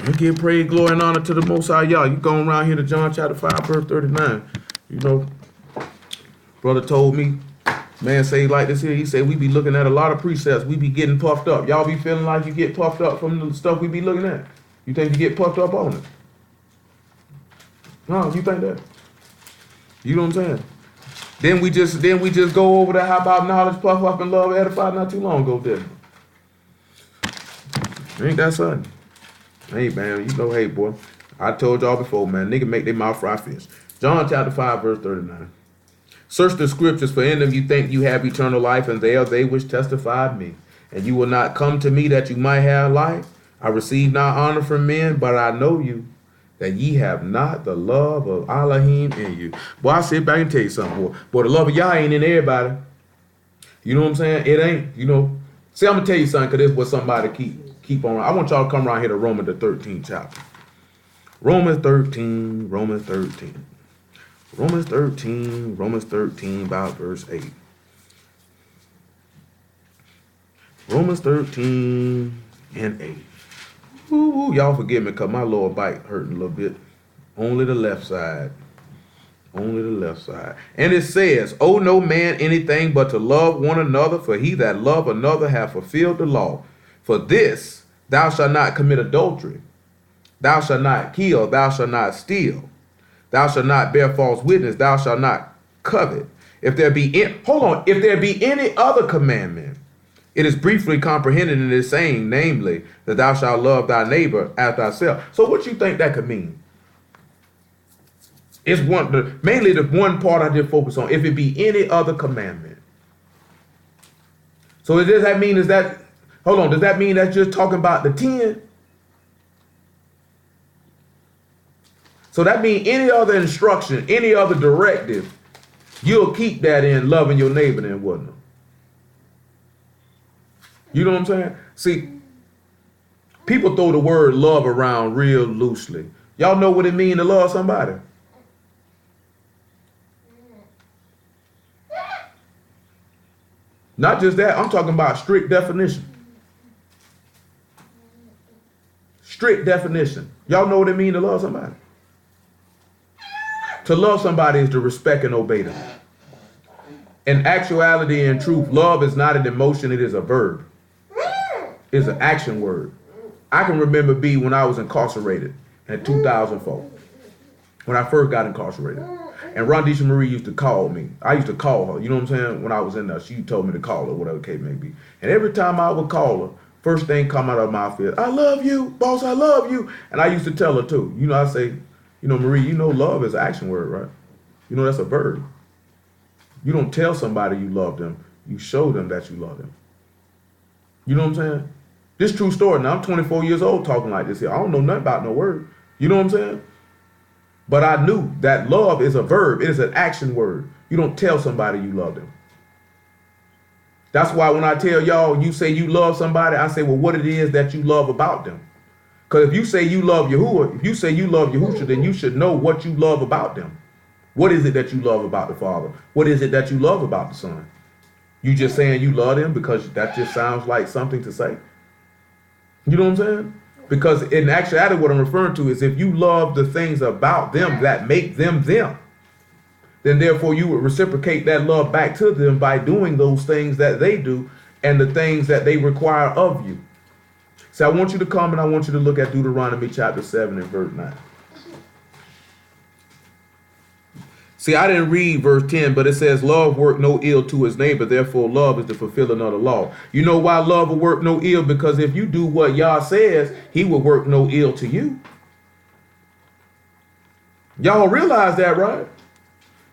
I give praise, glory, and honor to the Most High Yah. You going around here to John chapter 5, verse 39. You know, brother told me, man say like this here, he said we be looking at a lot of precepts. We be getting puffed up. Y'all be feeling like you get puffed up from the stuff we be looking at. You think you get puffed up on it? No, you think that? You know what I'm saying? Then we just go over there. How about knowledge, puff up, and love, edify? Not too long ago, didn't it? Ain't that something? Hey man, you know, hey boy, I told y'all before, man, nigga make their mouth fry fish. John chapter 5, verse 39. Search the scriptures, for in them you think you have eternal life, and they are they which testify of me. And you will not come to me that you might have life. I receive not honor from men, but I know you, that ye have not the love of Elohim in you. Boy, I sit back and tell you something, boy. Boy, the love of Yah ain't in everybody. You know what I'm saying? It ain't, you know. See, I'm going to tell you something, because this is what somebody keep on. I want y'all to come around here to Romans the 13th chapter. Romans 13, Romans 13. Romans 13, about verse 8. Romans 13 and 8. Ooh, y'all forgive me because my lower back hurting a little bit. Only the left side. Only the left side. And it says, owe no man anything but to love one another, for he that love another hath fulfilled the law. For this, thou shalt not commit adultery. Thou shalt not kill. Thou shalt not steal. Thou shalt not bear false witness. Thou shalt not covet. If there be any other commandment, it is briefly comprehended in this saying, namely, that thou shalt love thy neighbor as thyself. So what you think that could mean? It's mainly the one part I did focus on. If it be any other commandment. So does that mean does that mean that's just talking about the 10? So that means any other instruction, any other directive, you'll keep that in loving your neighbor and whatnot. You know what I'm saying? See, people throw the word love around real loosely. Y'all know what it means to love somebody? Not just that, I'm talking about strict definition. Strict definition. Y'all know what it means to love somebody? To love somebody is to respect and obey them. In actuality and truth, love is not an emotion, it is a verb. It's an action word. I can remember when I was incarcerated in 2004, when I first got incarcerated. And Rondisha Marie used to call me. I used to call her, you know what I'm saying? When I was in there, she told me to call her, whatever the case may be. And every time I would call her, first thing come out of my mouth is, I love you, boss, I love you. And I used to tell her too. You know, I say, you know, Marie, you know love is an action word, right? You know that's a verb. You don't tell somebody you love them. You show them that you love them. You know what I'm saying? This true story. Now, I'm 24 years old talking like this here. I don't know nothing about no word. You know what I'm saying? But I knew that love is a verb. It is an action word. You don't tell somebody you love them. That's why when I tell y'all, you say you love somebody, I say, well, what it is that you love about them. Because if you say you love Yahusha, then you should know what you love about them. What is it that you love about the Father? What is it that you love about the Son? You just saying you love them because that just sounds like something to say. You know what I'm saying? Because in actuality, what I'm referring to is if you love the things about them that make them them, then therefore you would reciprocate that love back to them by doing those things that they do and the things that they require of you. So I want you to come and I want you to look at Deuteronomy chapter 7 and verse 9. See, I didn't read verse 10, but it says, love work no ill to his neighbor, therefore love is the fulfilling of the law. You know why love will work no ill? Because if you do what Yah says, he will work no ill to you. Y'all realize that, right?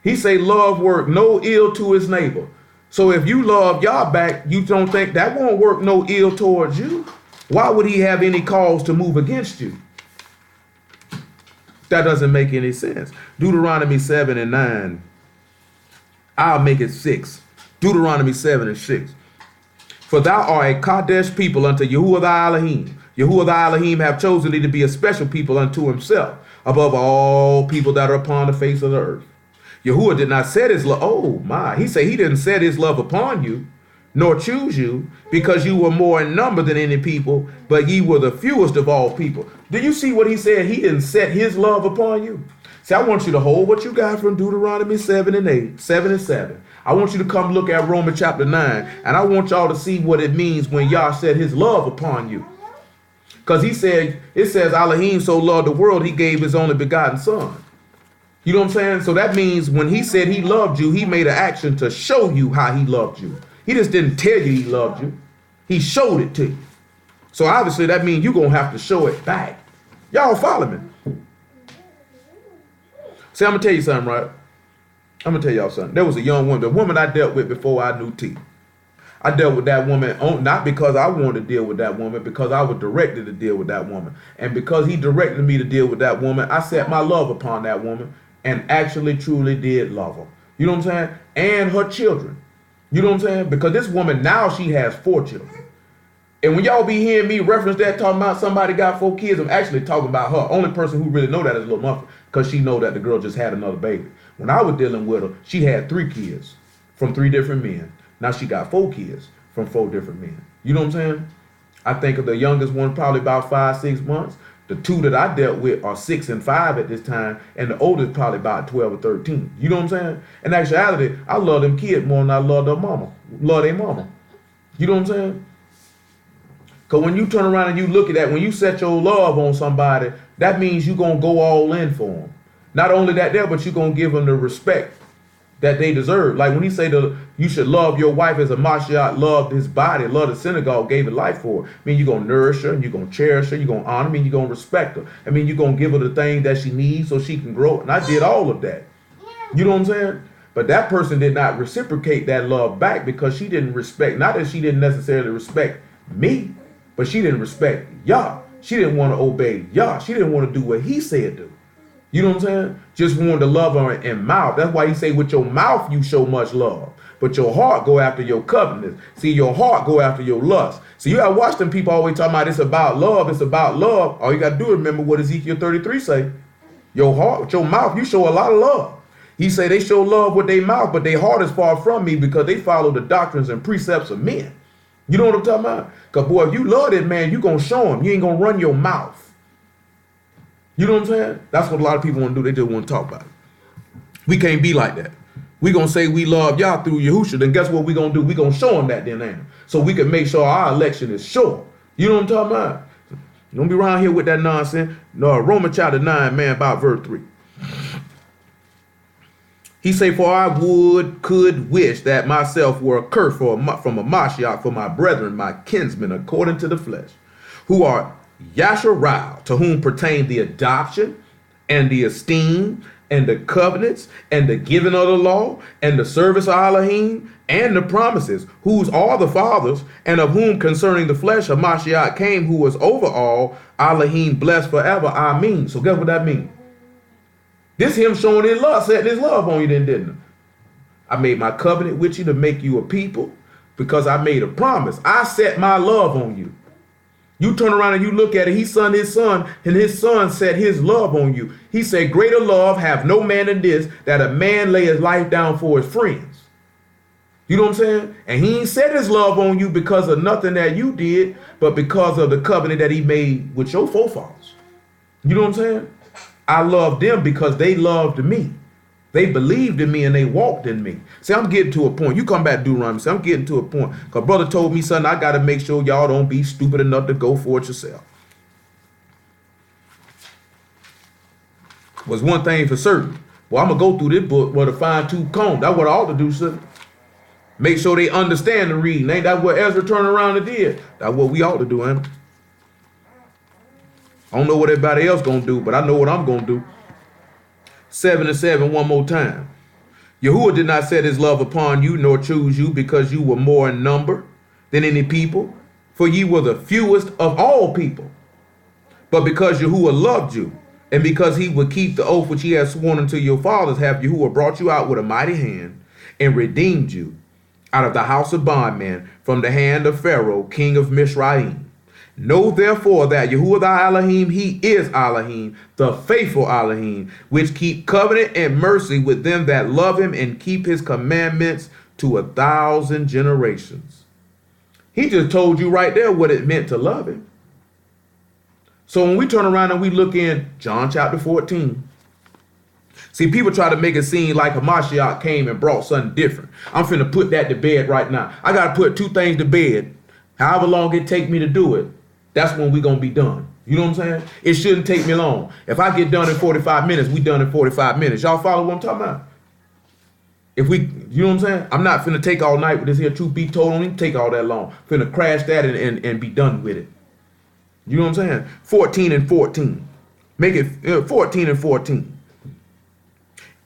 He say love work no ill to his neighbor. So if you love Yah back, you don't think that won't work no ill towards you? Why would he have any cause to move against you? That doesn't make any sense. Deuteronomy 7 and 9. I'll make it 6. Deuteronomy 7 and 6. For thou art a Kadesh people unto Yahuwah thy Elohim. Yahuwah thy Elohim have chosen thee to be a special people unto himself, above all people that are upon the face of the earth. Yahuwah did not set his love. Oh my. He said he didn't set his love upon you, nor choose you, because you were more in number than any people, but ye were the fewest of all people. Do you see what he said? He didn't set his love upon you. See, I want you to hold what you got from Deuteronomy 7 and 7. I want you to come look at Romans chapter 9, and I want y'all to see what it means when Yah set his love upon you. Because he said, it says, Elohim so loved the world, he gave his only begotten son. You know what I'm saying? So that means when he said he loved you, he made an action to show you how he loved you. He just didn't tell you he loved you. He showed it to you. So obviously that means you're going to have to show it back. Y'all follow me? See, I'm going to tell you something, right? I'm going to tell y'all something. There was a young woman, the woman I dealt with before I knew T. I dealt with that woman not because I wanted to deal with that woman, because I was directed to deal with that woman. And because he directed me to deal with that woman, I set my love upon that woman and actually truly did love her. You know what I'm saying? And her children. You know what I'm saying? Because this woman, now she has 4 children. And when y'all be hearing me reference that, talking about somebody got 4 kids, I'm actually talking about her. Only person who really know that is Lil Muffin, because she know that the girl just had another baby. When I was dealing with her, she had 3 kids from 3 different men. Now she got 4 kids from 4 different men. You know what I'm saying? I think of the youngest one probably about 5, 6 months. The 2 that I dealt with are 6 and 5 at this time, and the oldest probably about 12 or 13. You know what I'm saying? In actuality, I love them kids more than I love their mama. Love their mama. You know what I'm saying? Because when you turn around and you look at that, when you set your love on somebody, that means you're going to go all in for them. Not only that there, but you're going to give them the respect that they deserve. Like when he say you should love your wife as a Mashiach loved his body, loved the synagogue, gave it life for her. I mean, you're going to nourish her, and you're going to cherish her, you're going to honor her, and you're going to respect her. I mean, you're going to give her the thing that she needs so she can grow. And I did all of that. You know what I'm saying? But that person did not reciprocate that love back because she didn't respect, not that she didn't necessarily respect me, but she didn't respect Yah. She didn't want to obey Yah. She didn't want to do what he said do. You know what I'm saying? Just wanted to love her in mouth. That's why he say with your mouth you show much love, but your heart go after your covenant. See, your heart go after your lust. So you gotta watch them people always talking about it's about love. It's about love. All you gotta do is remember what Ezekiel 33 say. Your heart, with your mouth, you show a lot of love. He say they show love with their mouth, but their heart is far from me because they follow the doctrines and precepts of men. You know what I'm talking about? Because boy, if you love that man, you gonna show him. You ain't gonna run your mouth. You know what I'm saying? That's what a lot of people want to do. They just want to talk about it. We can't be like that. We gonna say we love y'all through Yahusha, then guess what we gonna do? We gonna show them that then now. So we can make sure our election is sure. You know what I'm talking about? Don't be around here with that nonsense. No, Romans chapter 9, man, about verse 3. He say, for I could wish that myself were accursed from a Mashiach for my brethren, my kinsmen, according to the flesh, who are Yasharal, to whom pertain the adoption and the esteem and the covenants and the giving of the law and the service of Elohim and the promises, whose are the fathers, and of whom concerning the flesh of Mashiach came, who was over all, Elohim blessed forever. Amen. So guess what that means? This him showing his love, setting his love on you then, didn't it? I made my covenant with you to make you a people because I made a promise. I set my love on you. You turn around and you look at it. He sent his son, and his son set his love on you. He said, greater love have no man than this, that a man lay his life down for his friends. You know what I'm saying? And he ain't set his love on you because of nothing that you did, but because of the covenant that he made with your forefathers. You know what I'm saying? I love them because they loved me. They believed in me and they walked in me. See, I'm getting to a point. You come back to Deuteronomy. See, I'm getting to a point. Because brother told me, son, I got to make sure y'all don't be stupid enough to go for it yourself. Was one thing for certain. Well, I'm going to go through this book with a fine-tooth comb. That's what I ought to do, son. Make sure they understand the reading. Ain't that what Ezra turned around and did? That's what we ought to do, ain't it? I don't know what everybody else going to do, but I know what I'm going to do. 7 and 7 one more time. Yahuwah did not set his love upon you, nor choose you, because you were more in number than any people, for ye were the fewest of all people. But because Yahuwah loved you, and because he would keep the oath which he has sworn unto your fathers, have Yahuwah brought you out with a mighty hand, and redeemed you out of the house of bondmen, from the hand of Pharaoh, king of Mizraim. Know therefore that Yahuwah thy Elohim, he is Elohim, the faithful Elohim, which keep covenant and mercy with them that love him and keep his commandments to 1,000 generations. He just told you right there what it meant to love him. So when we turn around and we look in John chapter 14, see, people try to make it seem like Hamashiach came and brought something different. I'm finna put that to bed right now. I got to put two things to bed. However long it take me to do it, that's when we going to be done. You know what I'm saying? It shouldn't take me long. If I get done in 45 minutes, we done in 45 minutes. Y'all follow what I'm talking about? If we, you know what I'm saying? I'm not finna take all night with this here truth be told. Don't even take all that long. Finna crash that and be done with it. You know what I'm saying? 14 and 14. Make it 14 and 14.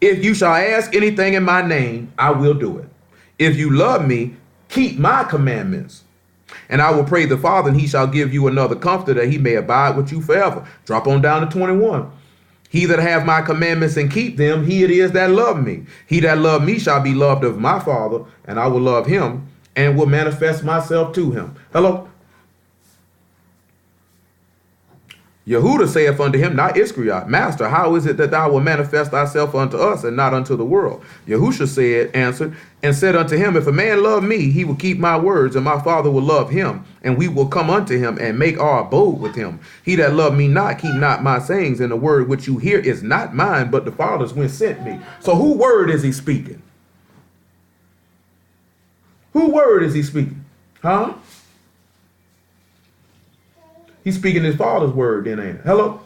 If you shall ask anything in my name, I will do it. If you love me, keep my commandments. And I will pray the Father, and he shall give you another comforter, that he may abide with you forever. Drop on down to 21. He that have my commandments and keep them, he it is that love me. He that love me shall be loved of my Father, and I will love him and will manifest myself to him. Hello? Yehuda saith unto him, not Iscariot, Master, how is it that thou wilt manifest thyself unto us and not unto the world? Yahusha answered, and said unto him, if a man love me, he will keep my words, and my Father will love him, and we will come unto him and make our abode with him. He that love me not, keep not my sayings, and the word which you hear is not mine, but the Father's when sent me. So who word is he speaking? Who word is he speaking? Huh? He's speaking his Father's word then, ain't it? Hello?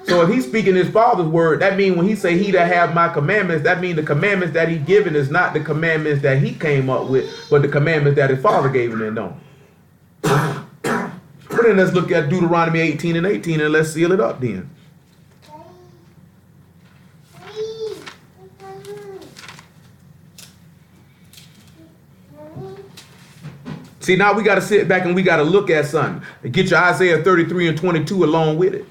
So if he's speaking his Father's word, that means when he say he that have my commandments, that means the commandments that he given is not the commandments that he came up with, but the commandments that his Father gave him and don't. But then let's look at Deuteronomy 18 and 18 and let's seal it up then. See, now we got to sit back and we got to look at something. Get your Isaiah 33 and 22 along with it.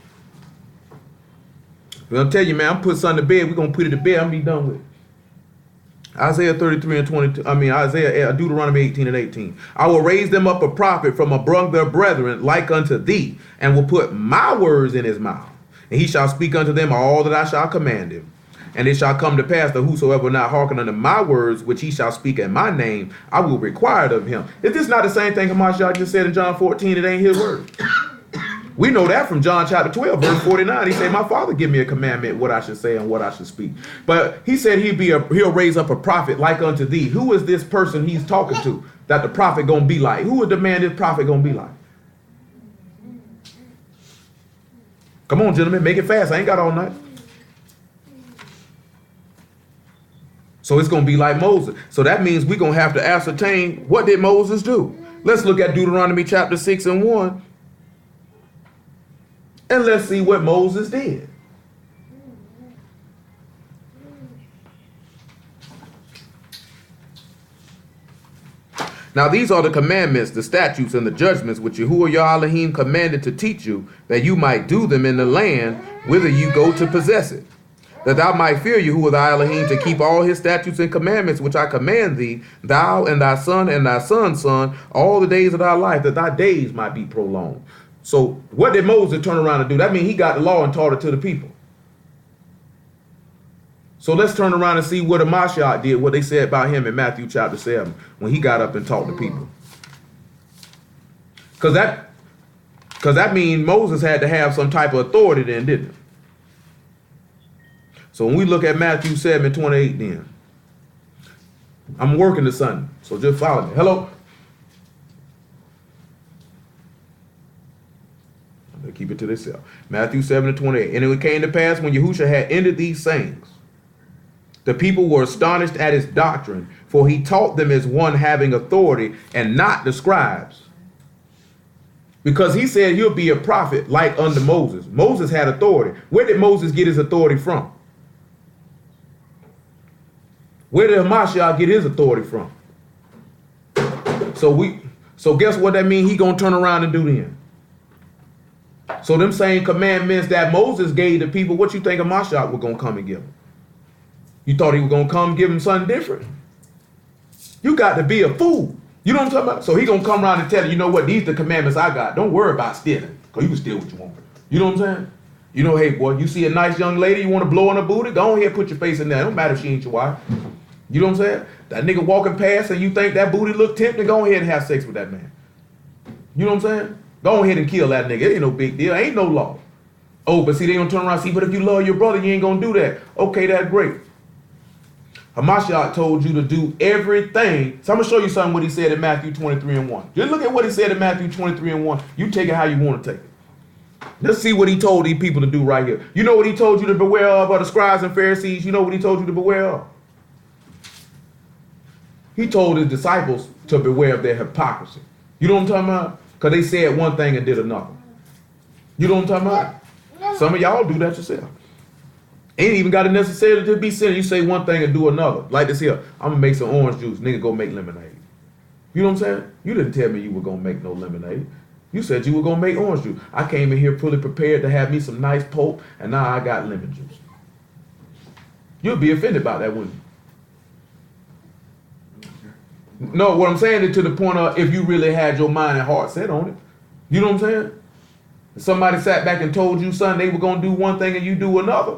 I'm tell you, man, I'm put something to bed. We're going to put it to bed. I'm going to be done with it. Isaiah 33 and 22. Deuteronomy 18 and 18. I will raise them up a prophet from among their brethren like unto thee, and will put my words in his mouth. And he shall speak unto them all that I shall command him. And it shall come to pass that whosoever will not hearken unto my words, which he shall speak in my name, I will require it of him. Is this not the same thing Hamashiach just said in John 14? It ain't his word. We know that from John chapter 12, verse 49. He said, my Father give me a commandment, what I should say and what I should speak. But he said he'll raise up a prophet like unto thee. Who is this person he's talking to that the prophet gonna be like? Who is the man this prophet gonna be like? Come on, gentlemen, make it fast. I ain't got all night. So it's going to be like Moses. So that means we're going to have to ascertain, what did Moses do? Let's look at Deuteronomy chapter 6 and 1. And let's see what Moses did. Now these are the commandments, the statutes, and the judgments which Yahuwah your Elohim commanded to teach you, that you might do them in the land whither you go to possess it. That thou might fear Yahuwah thy Elohim, to keep all his statutes and commandments which I command thee, thou and thy son and thy son's son, all the days of thy life, that thy days might be prolonged. So what did Moses turn around and do? That means he got the law and taught it to the people. So let's turn around and see what Hamashiach did, what they said about him in Matthew chapter 7, when he got up and taught the people. Because that means Moses had to have some type of authority then, didn't it? So when we look at Matthew 7 and 28 then, I'm working this Sunday, so just follow me. Hello? I'm going to keep it to themselves. Matthew 7 and 28. And it came to pass when Yahusha had ended these sayings, the people were astonished at his doctrine, for he taught them as one having authority and not the scribes. Because he said he'll be a prophet like unto Moses. Moses had authority. Where did Moses get his authority from? Where did Hamashiach get his authority from? So guess what that means? He gonna turn around and do then. So them same commandments that Moses gave the people, what you think Hamashiach was gonna come and give them? You thought he was gonna come give them something different? You got to be a fool. You know what I'm talking about? So he gonna come around and tell you, you know what, these are the commandments I got. Don't worry about stealing, because you can steal what you want. You know what I'm saying? You know, hey boy, you see a nice young lady, you want to blow on her booty? Go on here, put your face in there. It don't matter if she ain't your wife. You know what I'm saying? That nigga walking past and you think that booty look tempting, go ahead and have sex with that man. You know what I'm saying? Go ahead and kill that nigga. It ain't no big deal. Ain't no law. Oh, but see, they gonna turn around and see, but if you love your brother, you ain't gonna do that. Okay, that's great. Hamashiach told you to do everything. So I'm gonna show you something what he said in Matthew 23:1. Just look at what he said in Matthew 23:1. You take it how you want to take it. Let's see what he told these people to do right here. You know what he told you to beware of, the scribes and Pharisees? You know what he told you to beware of? He told his disciples to beware of their hypocrisy. You know what I'm talking about? Because they said one thing and did another. You know what I'm talking about? Some of y'all do that yourself. Ain't even got to necessarily to be sinning. You say one thing and do another. Like this here. I'm going to make some orange juice. Nigga, go make lemonade. You know what I'm saying? You didn't tell me you were going to make no lemonade. You said you were going to make orange juice. I came in here fully prepared to have me some nice pulp, and now I got lemon juice. You'll be offended by that, wouldn't you? No, what I'm saying is to the point of if you really had your mind and heart set on it. You know what I'm saying? If somebody sat back and told you, son, they were going to do one thing and you do another.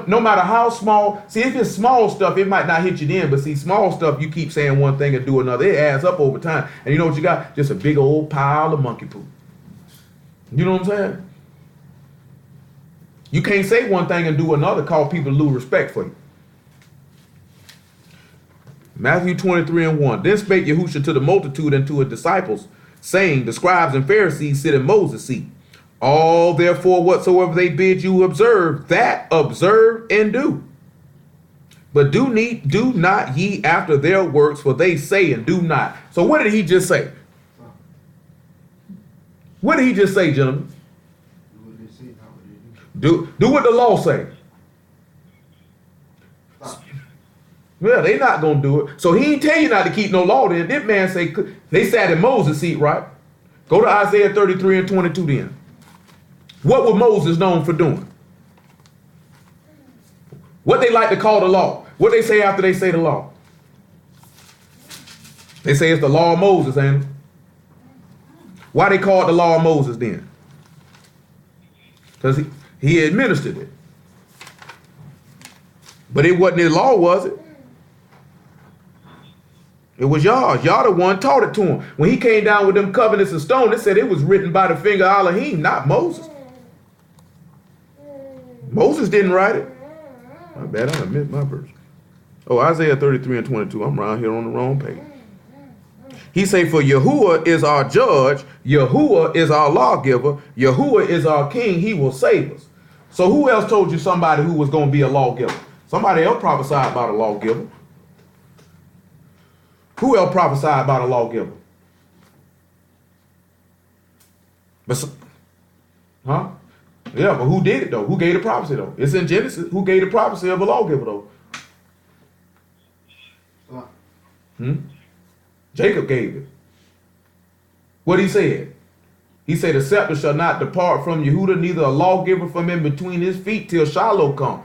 No matter how small, see, if it's small stuff, it might not hit you then, but see, small stuff, you keep saying one thing and do another. It adds up over time. And you know what you got? Just a big old pile of monkey poop. You know what I'm saying? You can't say one thing and do another, cause people lose respect for you. Matthew 23:1. Then spake Yahushua to the multitude and to his disciples, saying, the scribes and Pharisees sit in Moses' seat. All therefore whatsoever they bid you observe, that observe and do. But do not ye after their works, for they say and do not. So what did he just say? What did he just say, gentlemen? Do what the law say. Well, they not going to do it. So he ain't tell you not to keep no law then. This man say, they sat in Moses' seat, right? Go to Isaiah 33:22 then. What was Moses known for doing? What they like to call the law. What they say after they say the law? They say it's the law of Moses, ain't it? Why they call it the law of Moses then? Because he administered it. But it wasn't his law, was it? It was y'all. Y'all the one taught it to him. When he came down with them covenants of stone, it said it was written by the finger of Elohim, not Moses. Moses didn't write it. I bet I missed my verse. Oh, Isaiah 33:22. I'm around here on the wrong page. He say, for Yahuwah is our judge, Yahuwah is our lawgiver, Yahuwah is our king, he will save us. So who else told you somebody who was going to be a lawgiver? Somebody else prophesied about a lawgiver. Who else prophesied about a lawgiver? Huh? Yeah, but who did it though? Who gave the prophecy though? It's in Genesis. Who gave the prophecy of a lawgiver though? Jacob gave it. What he said? He said, the scepter shall not depart from Yehuda, neither a lawgiver from in between his feet till Shiloh come.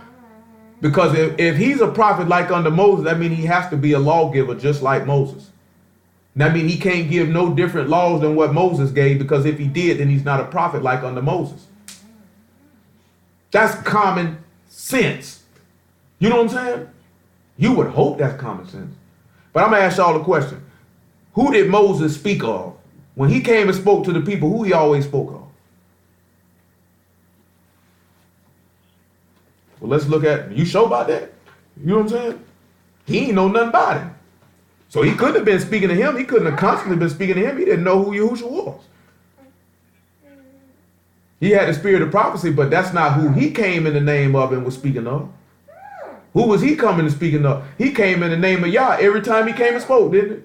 Because if he's a prophet like under Moses, that means he has to be a lawgiver just like Moses. That means he can't give no different laws than what Moses gave, because if he did, then he's not a prophet like under Moses. That's common sense. You know what I'm saying? You would hope that's common sense. But I'm going to ask y'all a question. Who did Moses speak of? When he came and spoke to the people, who he always spoke of? Well, let's look at, you sure about that? You know what I'm saying? He ain't know nothing about him. So he couldn't have been speaking to him. He couldn't have constantly been speaking to him. He didn't know who Yahushua was. He had the spirit of prophecy, but that's not who he came in the name of and was speaking of. Who was he coming and speaking of? He came in the name of Yah every time he came and spoke, didn't he?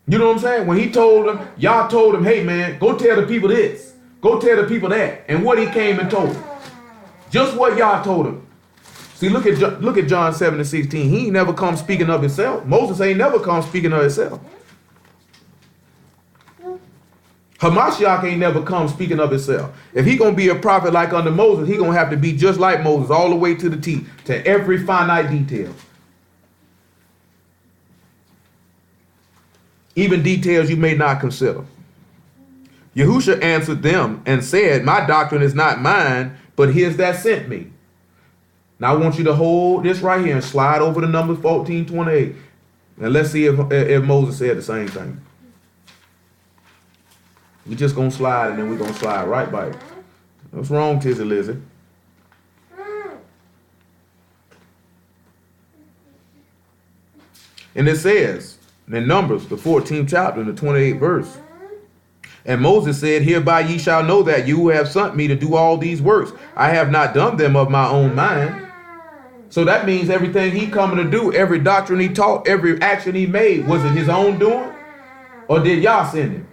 You know what I'm saying? When he told them, Yah told him, hey man, go tell the people this. Go tell the people that. And what he came and told them. Just what Yah told him. See, look at John 7:16. He ain't never come speaking of himself. Moses ain't never come speaking of himself. Hamashiach ain't never come speaking of himself. If he gonna be a prophet like under Moses, he gonna have to be just like Moses, all the way to the T, to every finite detail. Even details you may not consider. Yahushua answered them and said, my doctrine is not mine, but his that sent me. Now I want you to hold this right here and slide over to Numbers 14:28. And let's see if Moses said the same thing. We just gonna slide and then we're gonna slide right by it. What's wrong, Tizzy Lizzie? And it says in Numbers, the 14th chapter, and the 28th verse. And Moses said, hereby ye shall know that you have sent me to do all these works. I have not done them of my own mind. So that means everything he coming to do, every doctrine he taught, every action he made, was it his own doing? Or did y'all send him?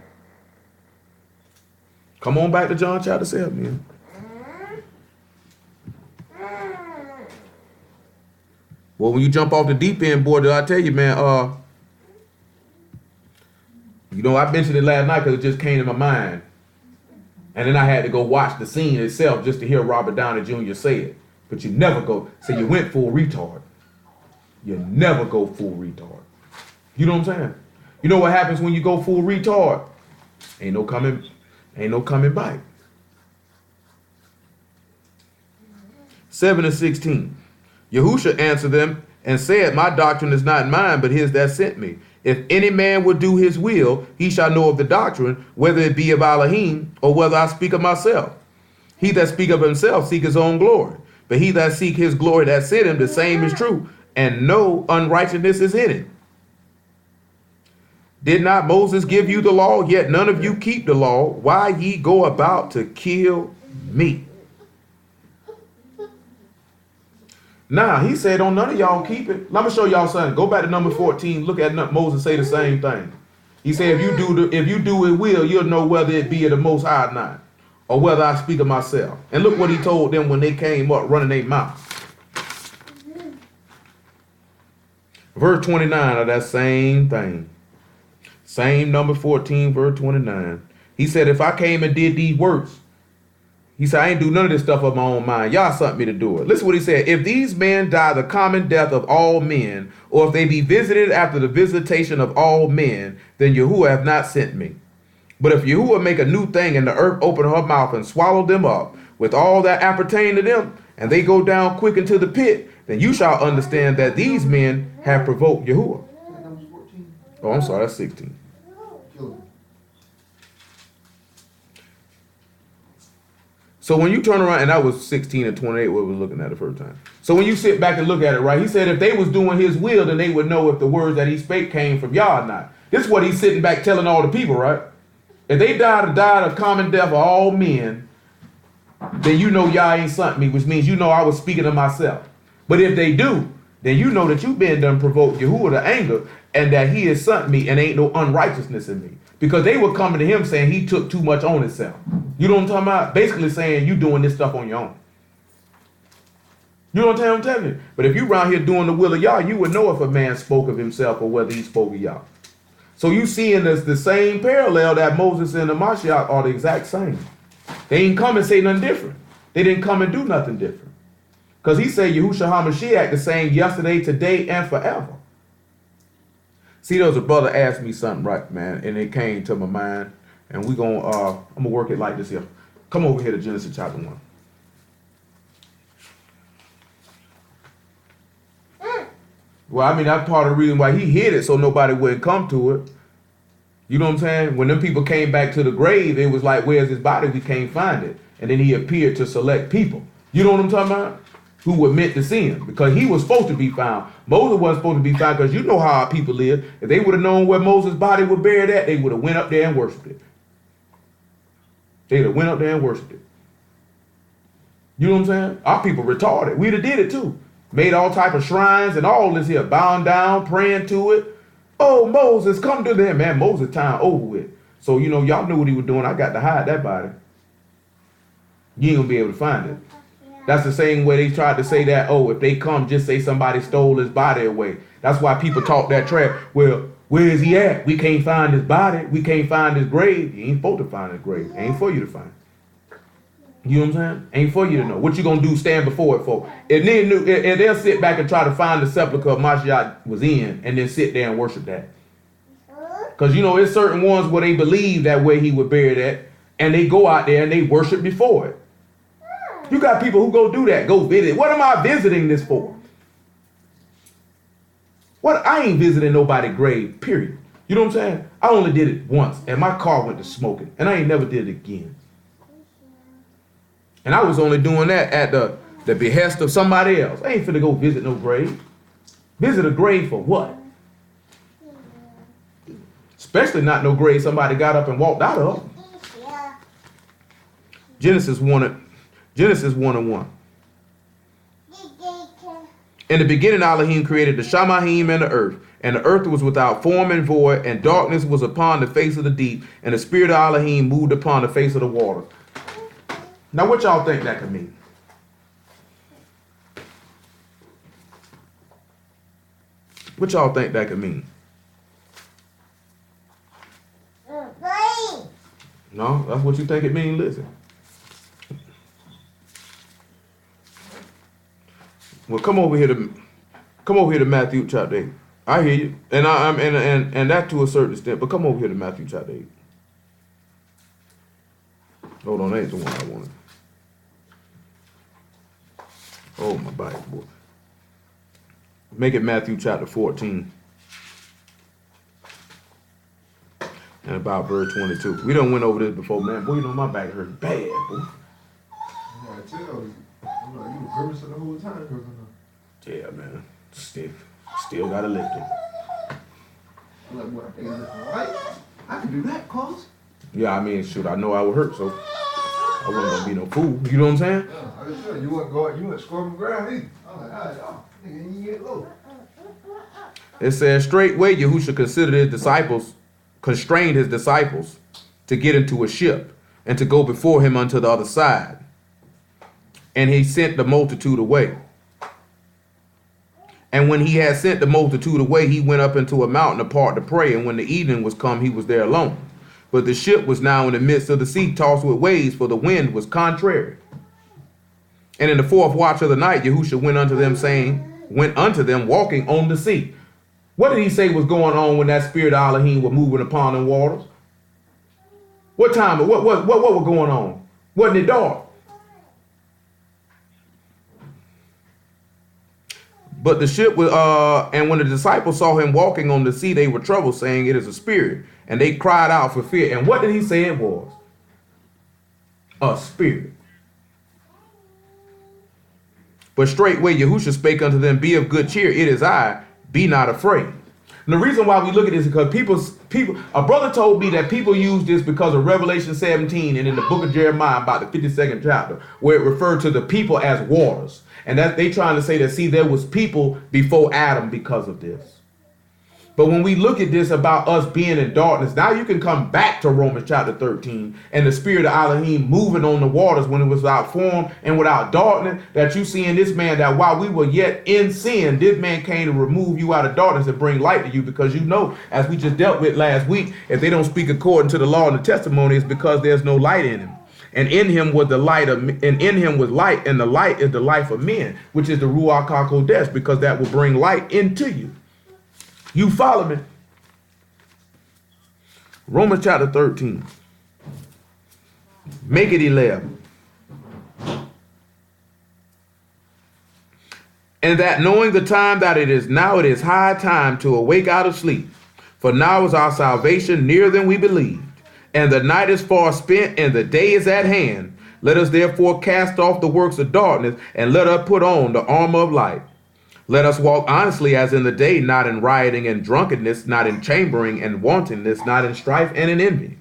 Come on back to John chapter 7, man. Well, when you jump off the deep end, boy, did I tell you, man, I mentioned it last night because it just came to my mind. And then I had to go watch the scene itself just to hear Robert Downey Jr. say it. But you never go, say you went full retard. You never go full retard. You know what I'm saying? You know what happens when you go full retard? Ain't no coming back. 7:16. Yahusha answered them and said, my doctrine is not mine, but his that sent me. If any man would do his will, he shall know of the doctrine, whether it be of Elohim or whether I speak of myself. He that speak of himself seek his own glory. But he that seek his glory that sent him, the same is true, and no unrighteousness is in it. Did not Moses give you the law? Yet none of you keep the law. Why ye go about to kill me? Nah, he said, don't none of y'all keep it. Let me show y'all something. Go back to number 14. Look at Moses say the same thing. He said, if you do it will, you'll know whether it be of the Most High or not, or whether I speak of myself. And look what he told them when they came up running their mouth. Verse 29 of that same thing. Same number 14, verse 29. He said, if I came and did these works, he said, I ain't do none of this stuff of my own mind. Y'all sent me to do it. Listen what he said. If these men die the common death of all men, or if they be visited after the visitation of all men, then Yahuwah have not sent me. But if Yahuwah make a new thing and the earth open her mouth and swallow them up with all that appertain to them, and they go down quick into the pit, then you shall understand that these men have provoked Yahuwah. Oh, I'm sorry, that's 16. So when you turn around, and that was 16 and 28 what we were looking at the first time. So when you sit back and look at it, right, he said if they was doing his will, then they would know if the words that he spake came from Yah or not. This is what he's sitting back telling all the people, right? If they died a common death of all men, then you know Yah ain't sent me, which means you know I was speaking of myself. But if they do, then you know that you've been done provoked Yahuwah to anger, and that he has sent me, and ain't no unrighteousness in me. Because they were coming to him saying he took too much on himself. You know what I'm talking about? Basically saying you doing this stuff on your own. You know what I'm telling you? But if you around here doing the will of Yah, you would know if a man spoke of himself or whether he spoke of Yah. So you seeing this the same parallel that Moses and the Mashiach are the exact same. They ain't come and say nothing different. They didn't come and do nothing different. Because he said Yahushua HaMashiach the same yesterday, today, and forever. See, there was a brother asked me something, right, man, and it came to my mind, and I'm gonna work it like this here. Come over here to Genesis chapter 1. Well, I mean, that's part of the reason why he hid it, so nobody wouldn't come to it. You know what I'm saying? When them people came back to the grave, it was like, where's his body? We can't find it. And then he appeared to select people. You know what I'm talking about? Who were meant to see him, because he was supposed to be found. Moses wasn't supposed to be found, because you know how our people live. If they would have known where Moses' body was buried at, they would have went up there and worshipped it. They'd have went up there and worshipped it. You know what I'm saying? Our people retarded. We'd have did it too. Made all type of shrines and all this here, bowing down, praying to it. Oh, Moses, come to them, man. Moses' time over with. So, you know, y'all knew what he was doing. I got to hide that body. You ain't gonna be able to find it. That's the same way they tried to say that, oh, if they come, just say somebody stole his body away. That's why people talk that trash. Well, where is he at? We can't find his body. We can't find his grave. You ain't supposed to find his grave. Ain't for you to find. You know what I'm saying? Ain't for you to know. What you gonna do, stand before it for? If they'll sit back and try to find the sepulcher Mashiach was in, and then sit there and worship that. Because, you know, there's certain ones where they believe that where he was buried at, and they go out there and they worship before it. You got people who go do that, go visit. What am I visiting this for? What? I ain't visiting nobody's grave, period. You know what I'm saying? I only did it once, and my car went to smoking, and I ain't never did it again. And I was only doing that at the behest of somebody else. I ain't finna go visit no grave. Visit a grave for what? Especially not no grave somebody got up and walked out of. Genesis 1:1. In the beginning, Elohim created the Shamayim and the earth was without form and void, and darkness was upon the face of the deep, and the spirit of Elohim moved upon the face of the water. Now, what y'all think that could mean? What y'all think that could mean? No, that's what you think it means. Listen. Well, come over here to Matthew chapter 8. I hear you, and and that to a certain extent. But come over here to Matthew chapter 8. Hold on, that ain't the one I wanted. Oh, my Bible, boy. Make it Matthew chapter 14. And about verse 22. We done went over this before, man. Boy, you know my back hurt bad, boy. I tell you, I'm like, you were grimacing the whole time. Yeah, man. Still gotta lift it. I'm like, what? I think it's right. I can do that, cause. Yeah, I mean, shoot, I know I would hurt, so I wasn't gonna be no fool. You know what I'm saying? Yeah, I can tell you wasn't scrubbing ground either. I was like, all right, nigga, you get low. It says, straightway Yahushua constrained his disciples to get into a ship and to go before him unto the other side. And he sent the multitude away. And when he had sent the multitude away, he went up into a mountain apart to pray. And when the evening was come, he was there alone. But the ship was now in the midst of the sea, tossed with waves, for the wind was contrary. And in the fourth watch of the night, Yahushua went unto them walking on the sea. What did he say was going on when that spirit of Elohim was moving upon the waters? What time? What was going on? Wasn't it dark? But the ship was, and when the disciples saw him walking on the sea, they were troubled, saying, "It is a spirit." And they cried out for fear. And what did he say it was? A spirit. But straightway Yahushua spake unto them, "Be of good cheer, it is I, be not afraid." And the reason why we look at this is because a brother told me that people use this because of Revelation 17 and in the book of Jeremiah about the 52nd chapter, where it referred to the people as waters. And that they trying to say that, see, there was people before Adam because of this. But when we look at this about us being in darkness, now you can come back to Romans chapter 13 and the spirit of Elohim moving on the waters when it was without form and without darkness, that you see in this man that while we were yet in sin, this man came to remove you out of darkness and bring light to you, because you know, as we just dealt with last week, if they don't speak according to the law and the testimony, it's because there's no light in him. And in him was the light and in him was light, and the light is the life of men, which is the Ruach HaKodesh, because that will bring light into you. You follow me? Romans chapter 13. Make it 11. And that knowing the time that it is high time to awake out of sleep. For now is our salvation nearer than we believed. And the night is far spent, and the day is at hand. Let us therefore cast off the works of darkness, and let us put on the armor of light. Let us walk honestly as in the day, not in rioting and drunkenness, not in chambering and wantonness, not in strife and in envy.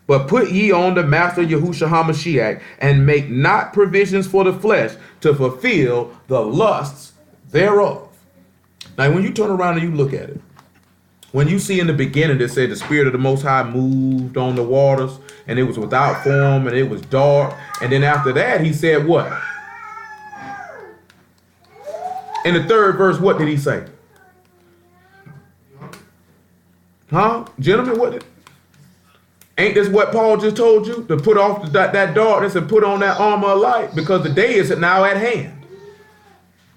But put ye on the Master Yahushua HaMashiach, and make not provisions for the flesh to fulfill the lusts thereof. Now, when you turn around and you look at it, when you see in the beginning that said the Spirit of the Most High moved on the waters, and it was without form, and it was dark, and then after that he said what? In the third verse, what did he say? Huh? Gentlemen, what did... Ain't this what Paul just told you? To put off that darkness and put on that armor of light, because the day is now at hand.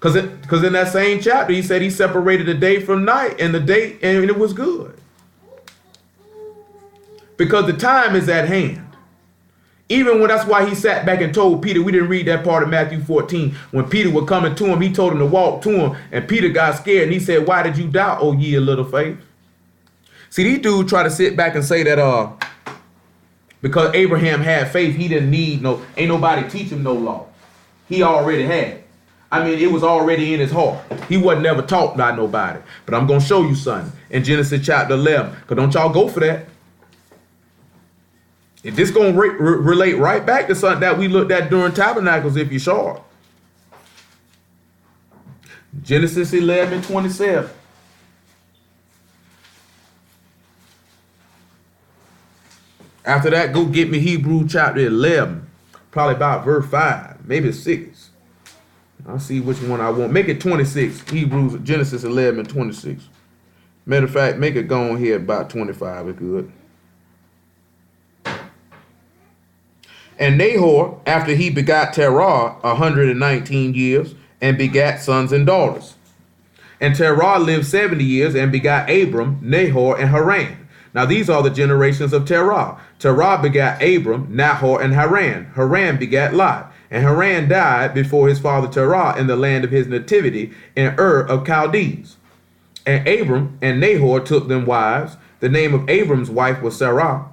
Because in that same chapter, he said he separated the day from night, and it was good. Because the time is at hand. Even when that's why he sat back and told Peter, we didn't read that part of Matthew 14. When Peter was coming to him, he told him to walk to him, and Peter got scared and he said, why did you doubt, O ye of little faith? See, these dudes try to sit back and say that because Abraham had faith, he didn't need ain't nobody teach him no law. He already had it. I mean, it was already in his heart. He wasn't never taught by nobody. But I'm going to show you something in Genesis chapter 11. Because don't y'all go for that. If this going to relate right back to something that we looked at during Tabernacles if you're sharp. Genesis 11:27. After that, go get me Hebrews chapter 11. Probably about verse 5. Maybe 6. I'll see which one I want. Make it 26. Genesis 11:26. Matter of fact, make it go on here about 25 if good. And Nahor, after he begot Terah 119 years, and begat sons and daughters. And Terah lived 70 years, and begot Abram, Nahor, and Haran. Now these are the generations of Terah. Terah begat Abram, Nahor, and Haran. Haran begat Lot. And Haran died before his father Terah in the land of his nativity in Ur of Chaldees. And Abram and Nahor took them wives. The name of Abram's wife was Sarah,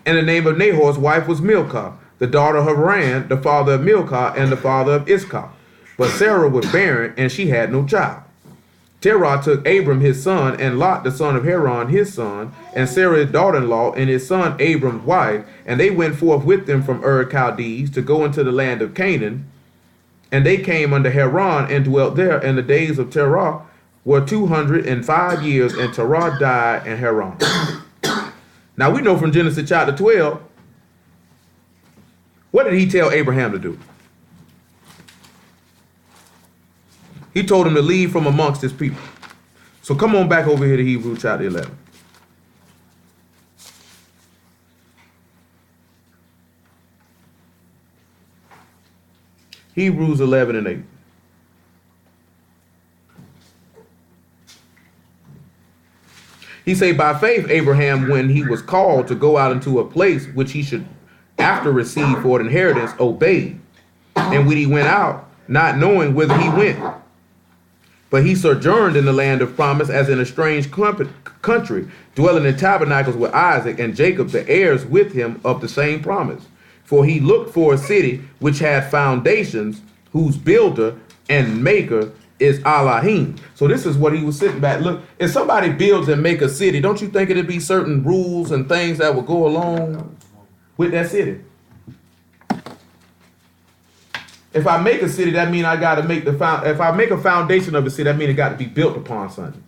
and the name of Nahor's wife was Milcah, the daughter of Haran, the father of Milcah, and the father of Iscah. But Sarah was barren, and she had no child. Terah took Abram his son, and Lot the son of Haran his son, and Sarah his daughter-in-law, and his son Abram's wife, and they went forth with them from Ur Chaldees to go into the land of Canaan. And they came unto Haran and dwelt there, and the days of Terah were 205 years, and Terah died in Haran. Now we know from Genesis chapter 12, what did he tell Abraham to do? He told him to leave from amongst his people. So come on back over here to Hebrews chapter 11. Hebrews 11:8. He say, by faith Abraham, when he was called to go out into a place which he should after receive for an inheritance, obeyed. And when he went out, not knowing whither he went, but he sojourned in the land of promise as in a strange country, dwelling in tabernacles with Isaac and Jacob, the heirs with him of the same promise. For he looked for a city which had foundations, whose builder and maker is Elohim. So this is what he was sitting back. Look, if somebody builds and make a city, don't you think it'd be certain rules and things that would go along with that city? If I make a city, that means I got to make if I make a foundation of a city, that means it got to be built upon something.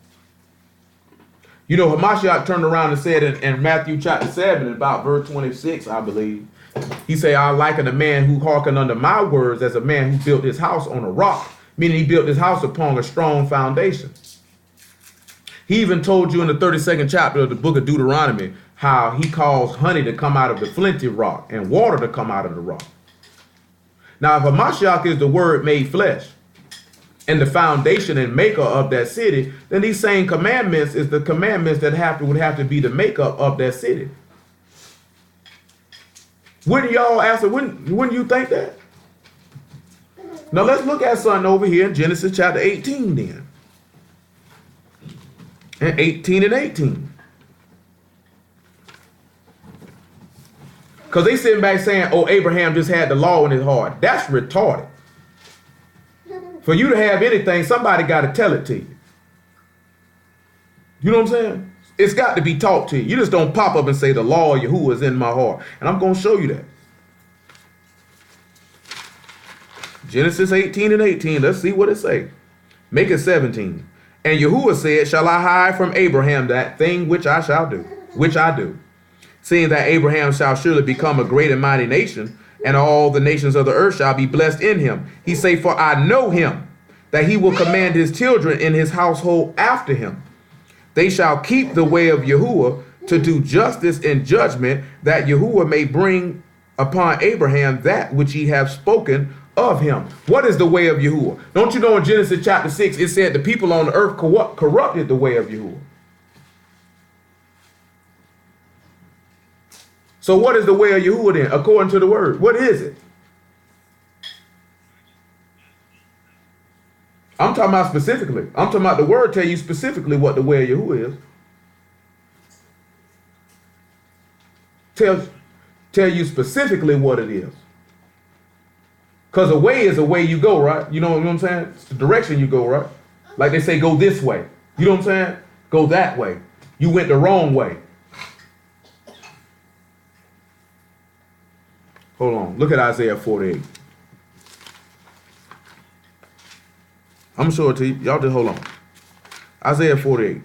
You know, Hamashiach turned around and said in Matthew chapter 7, about verse 26, I believe, he said, I liken a man who hearkened unto my words as a man who built his house on a rock, meaning he built his house upon a strong foundation. He even told you in the 32nd chapter of the book of Deuteronomy how he caused honey to come out of the flinty rock and water to come out of the rock. Now, if Hamashiach is the word made flesh and the foundation and maker of that city, then these same commandments is the commandments that would have to be the makeup of that city. Wouldn't y'all answer? Wouldn't you think that? Now let's look at something over here in Genesis chapter 18 then. And 18 and 18. Because they sitting back saying, oh, Abraham just had the law in his heart. That's retarded. For you to have anything, somebody got to tell it to you. You know what I'm saying? It's got to be taught to you. You just don't pop up and say the law of Yahuwah is in my heart. And I'm going to show you that. Genesis 18 and 18. Let's see what it say. Make it 17. And Yahuwah said, shall I hide from Abraham that thing which I shall do, which I do? Seeing that Abraham shall surely become a great and mighty nation, and all the nations of the earth shall be blessed in him. He say, for I know him, that he will command his children in his household after him. They shall keep the way of Yahuwah to do justice and judgment, that Yahuwah may bring upon Abraham that which he have spoken of him. What is the way of Yahuwah? Don't you know in Genesis chapter 6, it said the people on the earth corrupted the way of Yahuwah. So what is the way of Yahuwah then, according to the word? What is it? I'm talking about specifically. I'm talking about the word tell you specifically what the way of Yahuwah is. Tell you specifically what it is. Because a way is a way you go, right? You know what I'm saying? It's the direction you go, right? Like they say, go this way. You know what I'm saying? Go that way. You went the wrong way. Hold on. Look at Isaiah 48. I'm going to show it to you. Y'all just hold on. Isaiah 48.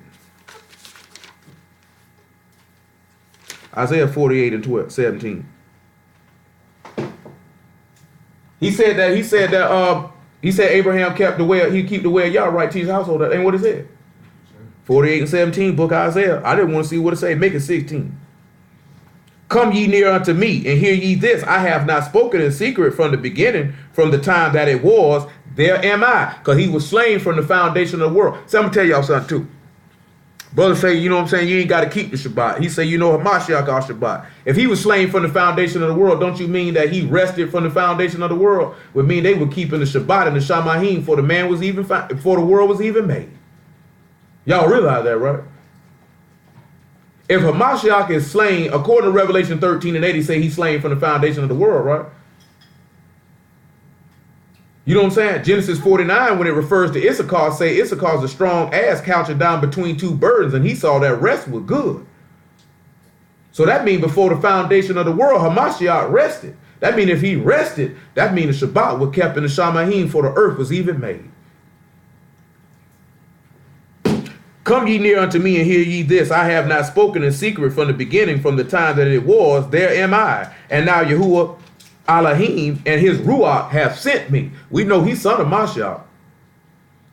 Isaiah 48 and 17. He said Abraham kept the way, he keep the way of Yah right to his household. That ain't what it said. 48 and 17, book of Isaiah. I didn't want to see what it say. Make it 16. Come ye near unto me, and hear ye this. I have not spoken in secret from the beginning, from the time that it was. There am I. Because he was slain from the foundation of the world. So I'm going to tell y'all something too. Brother say, you know what I'm saying, you ain't got to keep the Shabbat. He say, you know, Hamashiach got Shabbat. If he was slain from the foundation of the world, don't you mean that he rested from the foundation of the world? Would mean they were keeping the Shabbat and the Shamahim before the man was even before the world was even made. Y'all realize that, right? If Hamashiach is slain, according to Revelation 13 and 8, he say he's slain from the foundation of the world, right? You know what I'm saying? Genesis 49, when it refers to Issachar, say Issachar's a strong ass couching down between two burdens, and he saw that rest was good. So that means before the foundation of the world, Hamashiach rested. That means if he rested, that means the Shabbat was kept in the Shamahim for the earth was even made. Come ye near unto me and hear ye this. I have not spoken in secret from the beginning, from the time that it was. There am I. And now Yahuwah Elohim and his Ruach have sent me. We know he's son of Mashiach.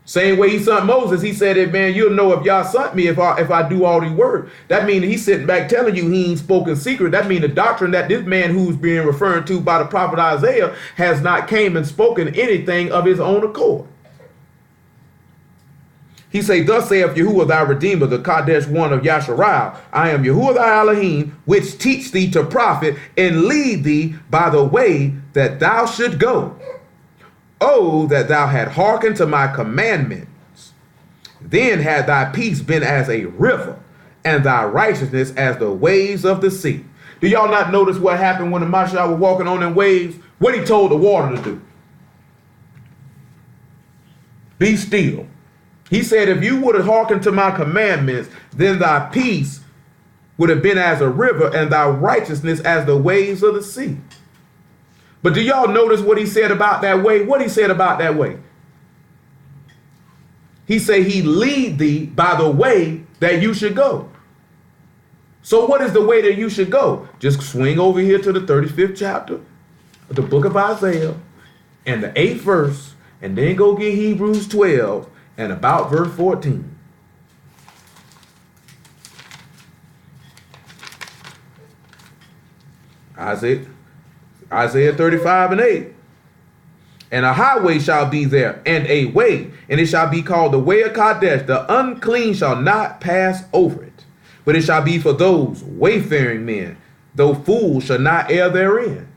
Same way he sent Moses. He said that, man, you'll know if y'all sent me if I do all these words. That means he's sitting back telling you he ain't spoken secret. That means the doctrine that this man who's being referred to by the prophet Isaiah has not came and spoken anything of his own accord. He say, thus saith Yahuwah thy Redeemer, the Kadesh one of Yasharal. I am Yahuwah thy Elohim, which teach thee to profit and lead thee by the way that thou should go. Oh, that thou had hearkened to my commandments. Then had thy peace been as a river, and thy righteousness as the waves of the sea. Do y'all not notice what happened when the Mashiach was walking on them waves? What he told the water to do? Be still. He said, if you would have hearkened to my commandments, then thy peace would have been as a river and thy righteousness as the waves of the sea. But do y'all notice what he said about that way? What he said about that way? He said he lead thee by the way that you should go. So what is the way that you should go? Just swing over here to the 35th chapter of the book of Isaiah and the 8th verse, and then go get Hebrews 12 and about verse 14. Isaiah 35 and 8. And a highway shall be there, and a way, and it shall be called the way of Kadesh. The unclean shall not pass over it, but it shall be for those wayfaring men, though fools shall not err therein.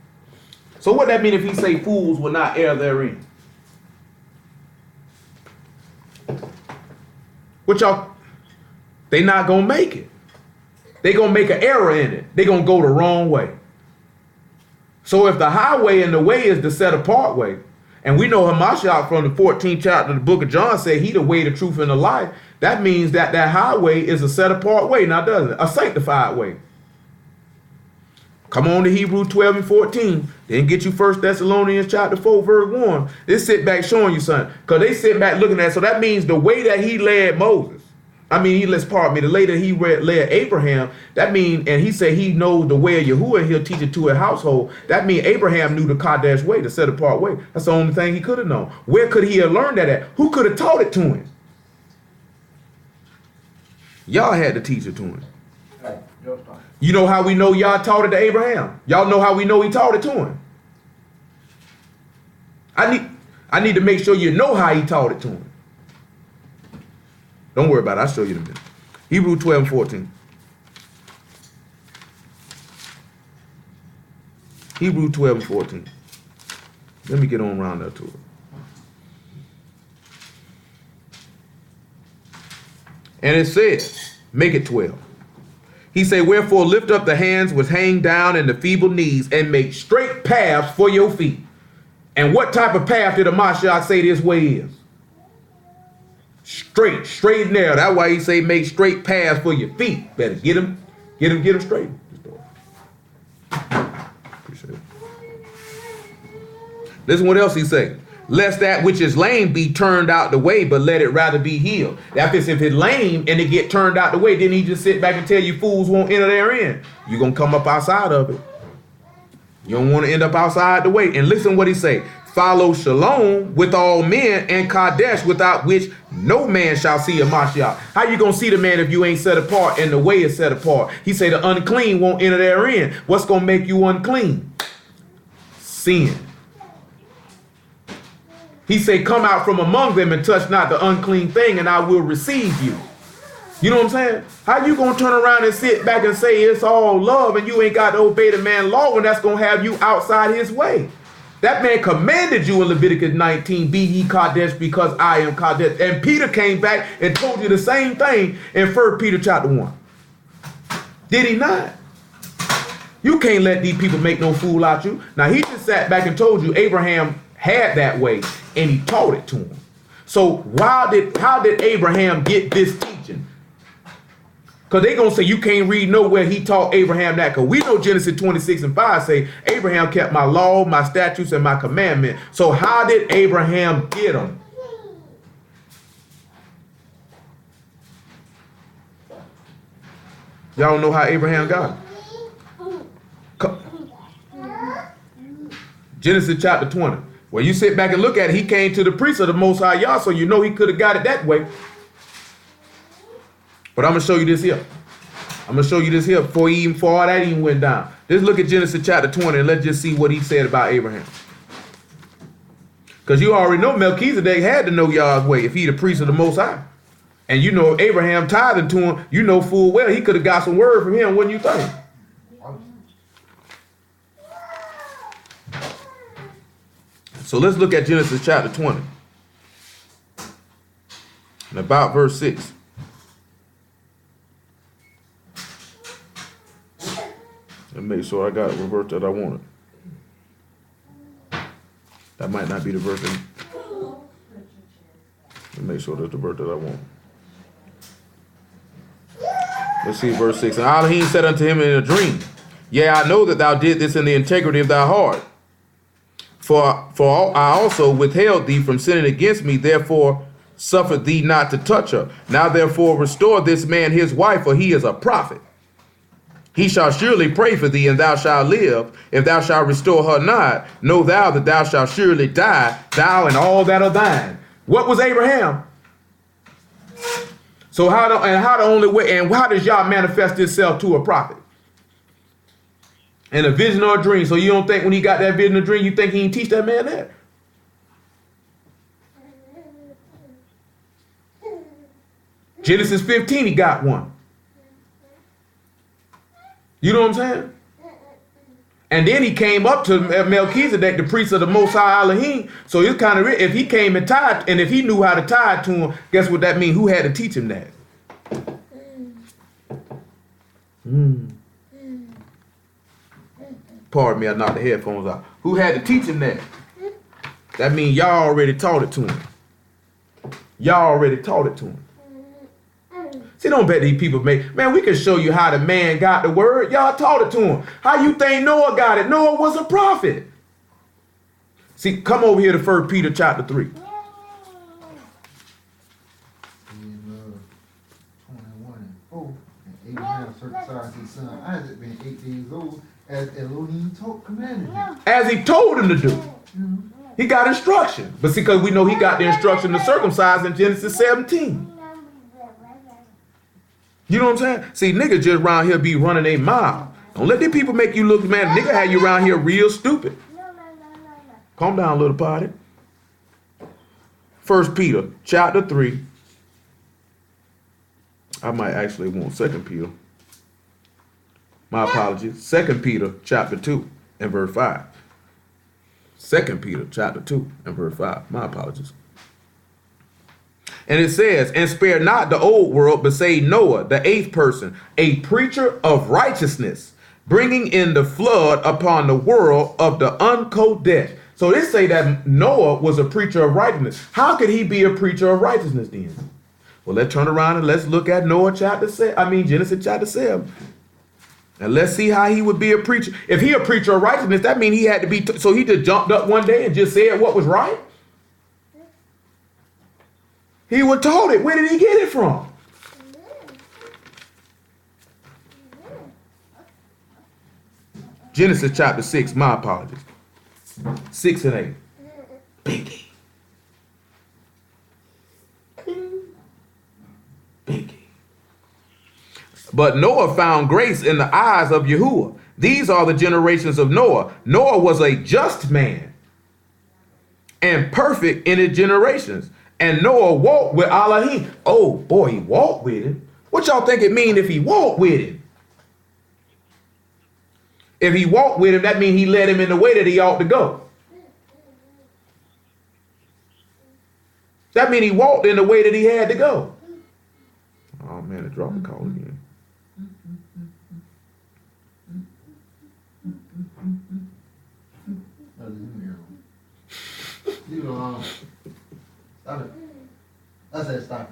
So what that mean if he say fools will not err therein? What y'all, they not gonna make it. They gonna make an error in it. They gonna go the wrong way. So if the highway and the way is the set apart way, and we know Hamashiach from the 14th chapter of the book of John said he the way, the truth, and the life, that means that that highway is a set apart way, now doesn't it? A sanctified way. Come on to Hebrews 12 and 14. Then get you 1 Thessalonians chapter 4, verse 1. They sit back showing you something. Because they sit back looking at it. So that means the way that he led Moses. The way that he led Abraham. That means, and he said he knows the way of Yahuwah and he'll teach it to a household. That means Abraham knew the Kadesh way, the set apart way. That's the only thing he could have known. Where could he have learned that at? Who could have taught it to him? Y'all had to teach it to him. You know how we know y'all taught it to Abraham? Y'all know how we know he taught it to him? I need to make sure you know how he taught it to him. Don't worry about it. I'll show you in a minute. Hebrews 12 and 14. Hebrews 12 and 14. Let me get on around there to it. And it says, make it 12. He say, wherefore lift up the hands which hang down and the feeble knees, and make straight paths for your feet. And what type of path did the Mashiach say this way is? Straight and narrow. That's why he say make straight paths for your feet. Better get them straight. Appreciate it. Listen what else he say. Lest that which is lame be turned out the way, but let it rather be healed. If it's lame and it get turned out the way, then he just sit back and tell you fools won't enter therein. You're going to come up outside of it. You don't want to end up outside the way. And listen what he say. Follow shalom with all men and Kadesh, without which no man shall see a Mashiach. How you going to see the man if you ain't set apart and the way is set apart? He say the unclean won't enter therein. What's going to make you unclean? Sin. He say, come out from among them and touch not the unclean thing, and I will receive you. You know what I'm saying? How you going to turn around and sit back and say it's all love and you ain't got to obey the man's law when that's going to have you outside his way? That man commanded you in Leviticus 19, be ye Kadesh because I am Kadesh. And Peter came back and told you the same thing in 1 Peter chapter 1. Did he not? You can't let these people make no fool out you. Now, he just sat back and told you Abraham had that way, and he taught it to him. So how did Abraham get this teaching? Because they're going to say you can't read nowhere he taught Abraham that. Because we know Genesis 26 and 5 say, Abraham kept my law, my statutes, and my commandment. So how did Abraham get them? Y'all don't know how Abraham got them. Genesis chapter 20. Well, you sit back and look at it, he came to the priest of the Most High Yah, so you know he could have got it that way. But I'm going to show you this here. I'm going to show you this here before all that even went down. Just look at Genesis chapter 20 and let's just see what he said about Abraham. Because you already know Melchizedek had to know Yah's way if he the priest of the Most High. And you know Abraham tithing to him, you know full well he could have got some word from him, wouldn't you think? So let's look at Genesis chapter 20. And about verse 6. And make sure I got the verse that I wanted. That might not be the verse. And make sure that's the verse that I want. Let's see verse 6. And Elohim said unto him in a dream, yea, I know that thou did this in the integrity of thy heart. For I also withheld thee from sinning against me, therefore suffered thee not to touch her. Now therefore restore this man his wife, for he is a prophet. He shall surely pray for thee, and thou shalt live. If thou shalt restore her not, know thou that thou shalt surely die, thou and all that are thine. What was Abraham? So how does Yah manifest itself to a prophet? In a vision or a dream. So you don't think when he got that vision or dream, you think he didn't teach that man that? Genesis 15, he got one. You know what I'm saying? And then he came up to Melchizedek, the priest of the Most High Elohim. So it's kind of, if he came and tithed, and if he knew how to tithe to him, guess what that means? Who had to teach him that? Pardon me, I knocked the headphones out. Who had to teach him that? That means y'all already taught it to him. Y'all already taught it to him. See, don't bet these people man, we can show you how the man got the word. Y'all taught it to him. How you think Noah got it? Noah was a prophet. See, come over here to 1 Peter chapter 3. In 21 and 4, and Abraham circumcised his son Isaac, being 8 days old, as Elohim commanded him. As he told him to do. He got instruction. But see, because we know he got the instruction to circumcise in Genesis 17. You know what I'm saying? See, niggas just around here be running a mile. Don't let these people make you look, man. Nigga had you around here real stupid. Calm down, little party. 1 Peter chapter 3. I might actually want 2 Peter. My apologies. 2 Peter chapter 2. and verse 5. 2 Peter chapter 2 and verse 5. My apologies. And it says, and spare not the old world, but saved Noah, the eighth person, a preacher of righteousness, bringing in the flood upon the world of the unkodesh. So they say that Noah was a preacher of righteousness. How could he be a preacher of righteousness then? Well, let's turn around and let's look at Genesis chapter 7. And let's see how he would be a preacher. If he a preacher of righteousness, that means he had to be, so he just jumped up one day and just said what was right? He was told it. Where did he get it from? Genesis chapter 6, my apologies. 6 and 8. Biggie. Biggie. But Noah found grace in the eyes of Yahuwah. These are the generations of Noah. Noah was a just man and perfect in his generations. And Noah walked with Elohim. Oh boy, he walked with him. What y'all think it mean if he walked with him? If he walked with him, that means he led him in the way that he ought to go. That means he walked in the way that he had to go. Oh man, it dropped the call again. Stop it. I said stop.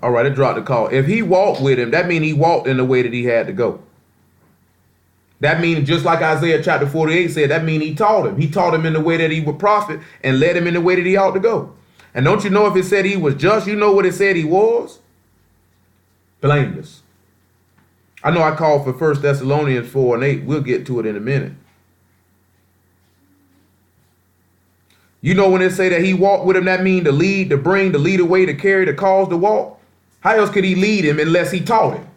All right, it dropped the call. If he walked with him, that means he walked in the way that he had to go. That means just like Isaiah chapter 48 said, that means he taught him. He taught him in the way that he would profit and led him in the way that he ought to go. And don't you know if it said he was just, you know what it said he was? Blameless. I know I called for 1 Thessalonians 4 and 8. We'll get to it in a minute. You know when it say that he walked with him, that means to lead, to bring, to lead away, to carry, to cause, to walk. How else could he lead him unless he taught him?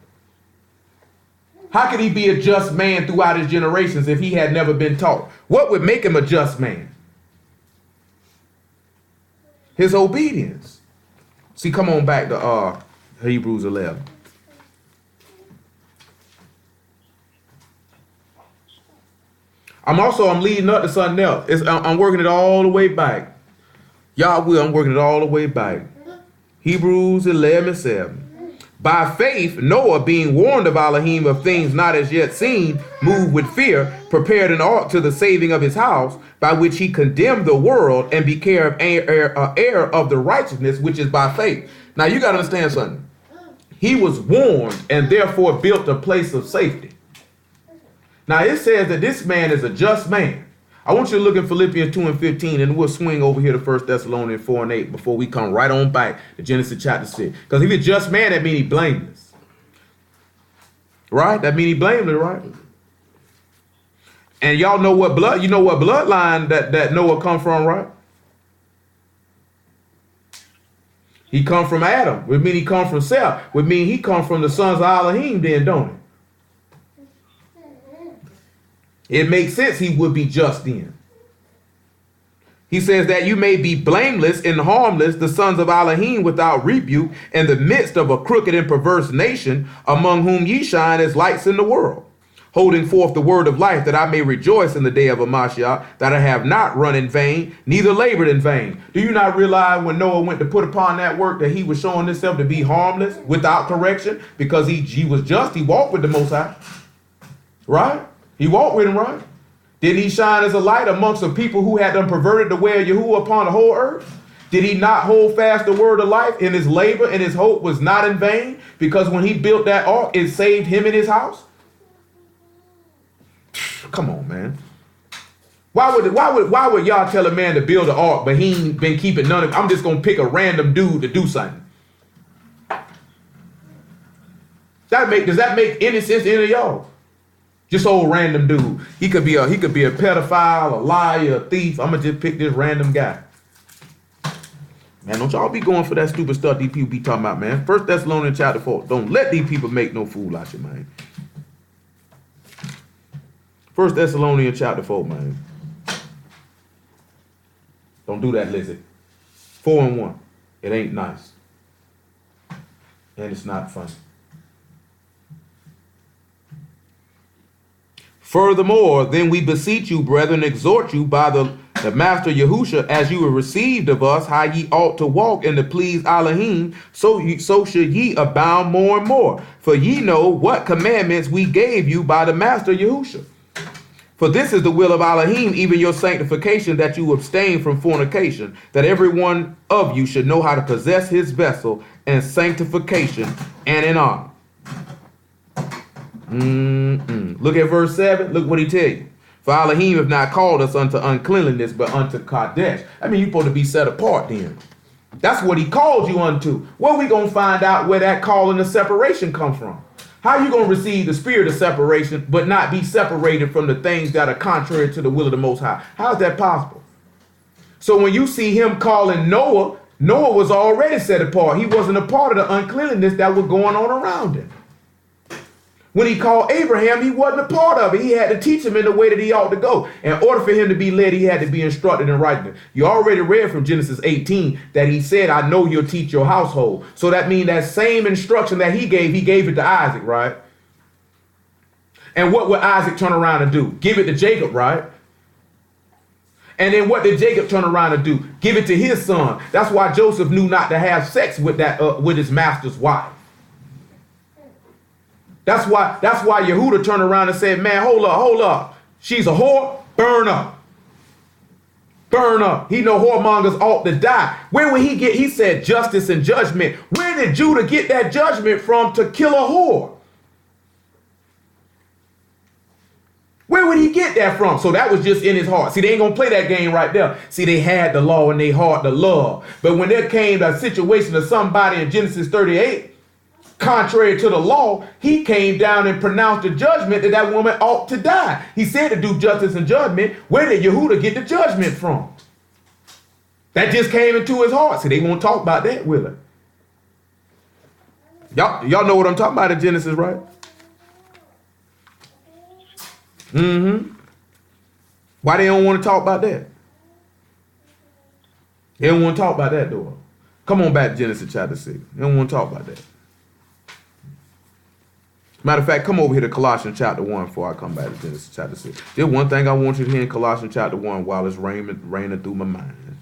How could he be a just man throughout his generations if he had never been taught? What would make him a just man? His obedience. See, come on back to Hebrews 11. I'm leading up to something else. I'm working it all the way back. I'm working it all the way back. Hebrews 11:7. By faith, Noah, being warned of Elohim of things not as yet seen, moved with fear, prepared an ark to the saving of his house, by which he condemned the world and became heir of the righteousness which is by faith. Now you got to understand something. He was warned and therefore built a place of safety. Now it says that this man is a just man. I want you to look in Philippians 2 and 15, and we'll swing over here to 1 Thessalonians 4 and 8 before we come right on back to Genesis chapter 6. Because if he's a just man, that means he's blameless. Right? That means he's blameless, right? And y'all know what bloodline that Noah come from, right? He come from Adam. Which mean he come from Seth. Which mean he come from the sons of Elohim then, don't it? It makes sense he would be just then. He says that you may be blameless and harmless, the sons of Elohim without rebuke, in the midst of a crooked and perverse nation, among whom ye shine as lights in the world, holding forth the word of life, that I may rejoice in the day of Amashiach, that I have not run in vain, neither labored in vain. Do you not realize when Noah went to put upon that work that he was showing himself to be harmless, without correction, because he was just, he walked with the Most High, right? He walked with him, right? Did he shine as a light amongst the people who had done perverted the way of Yahuwah upon the whole earth? Did he not hold fast the word of life, and his labor and his hope was not in vain? Because when he built that ark, it saved him and his house? Come on, man. Why would y'all tell a man to build an ark, but he ain't been keeping none of it? I'm just going to pick a random dude to do something. Does that make any sense to any of y'all? Just old random dude. He could be a pedophile, a liar, a thief. I'm gonna just pick this random guy. Man, don't y'all be going for that stupid stuff these people be talking about, man. 1 Thessalonians chapter 4. Don't let these people make no fool out you, man. 1 Thessalonians chapter 4, man. Don't do that, Lizzie. 4 and 1. It ain't nice. And it's not funny. Furthermore, then we beseech you, brethren, exhort you by the Master Yahusha, as you have received of us, how ye ought to walk and to please Elohim, so should ye abound more and more. For ye know what commandments we gave you by the Master Yahusha. For this is the will of Elohim, even your sanctification, that you abstain from fornication, that every one of you should know how to possess his vessel in sanctification and in honor. Look at verse 7. Look what he tell you. For Elohim have not called us unto uncleanliness, but unto Kadesh. I mean, you're supposed to be set apart then. That's what he called you unto. Well, we going to find out where that calling of separation come from. How you going to receive the spirit of separation, but not be separated from the things that are contrary to the will of the Most High? How is that possible? So when you see him calling Noah, Noah was already set apart. He wasn't a part of the uncleanliness that was going on around him. When he called Abraham, he wasn't a part of it. He had to teach him in the way that he ought to go. In order for him to be led, he had to be instructed in righteousness. You already read from Genesis 18 that he said, I know you'll teach your household. So that means that same instruction that he gave it to Isaac, right? And what would Isaac turn around and do? Give it to Jacob, right? And then what did Jacob turn around and do? Give it to his son. That's why Joseph knew not to have sex with with his master's wife. That's why Yehuda turned around and said, man, hold up. She's a whore, burn up. Burn up. He know whoremongers ought to die. Where would he get, he said justice and judgment. Where did Judah get that judgment from to kill a whore? Where would he get that from? So that was just in his heart. See, they ain't going to play that game right there. See, they had the law in their heart, the love. But when there came a situation of somebody in Genesis 38, contrary to the law, he came down and pronounced a judgment that that woman ought to die. He said to do justice and judgment. Where did Yehuda get the judgment from? That just came into his heart. See, they won't talk about that, will it? Y'all know what I'm talking about in Genesis, right? Why they don't want to talk about that? They don't want to talk about that, though. Come on back to Genesis chapter 6. They don't want to talk about that. Matter of fact, come over here to Colossians chapter 1 before I come back to Genesis chapter 6. There's one thing I want you to hear in Colossians chapter 1 while it's raining through my mind.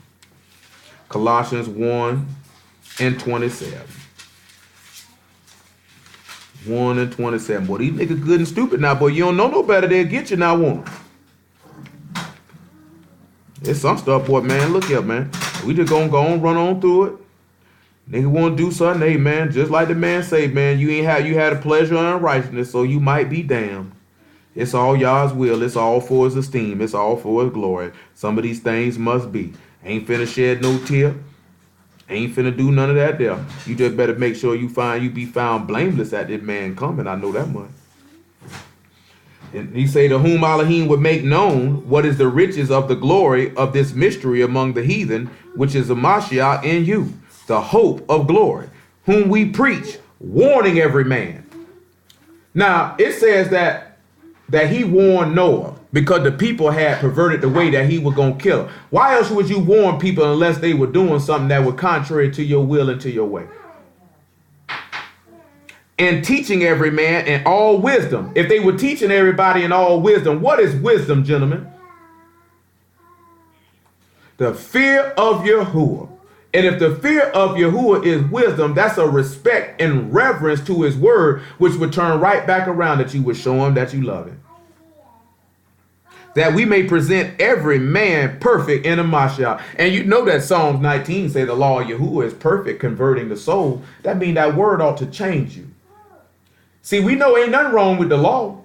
Colossians 1 and 27. 1 and 27. Boy, these niggas good and stupid now, boy. You don't know no better. They'll get you now, won't they? There's some stuff, boy, man. Look here, man. We just gonna go on, run on through it. Nigga want to do something, hey, man, just like the man say, man, you had a pleasure in unrighteousness, so you might be damned. It's all Yah's will. It's all for his esteem. It's all for his glory. Some of these things must be. Ain't finna shed no tear. Ain't finna do none of that there. You just better make sure you be found blameless at this man coming. I know that much. And he say, to whom Elohim would make known what is the riches of the glory of this mystery among the heathen, which is the Mashiach in you, the hope of glory, whom we preach, warning every man. Now, it says that he warned Noah because the people had perverted the way that he was going to kill them. Why else would you warn people unless they were doing something that was contrary to your will and to your way? And teaching every man in all wisdom. If they were teaching everybody in all wisdom, what is wisdom, gentlemen? The fear of Yahuwah. And if the fear of Yahuwah is wisdom, that's a respect and reverence to his word, which would turn right back around that you would show him that you love him. That we may present every man perfect in a Mashiach. And you know that Psalms 19 say the law of Yahuwah is perfect, converting the soul. That means that word ought to change you. See, we know ain't nothing wrong with the law.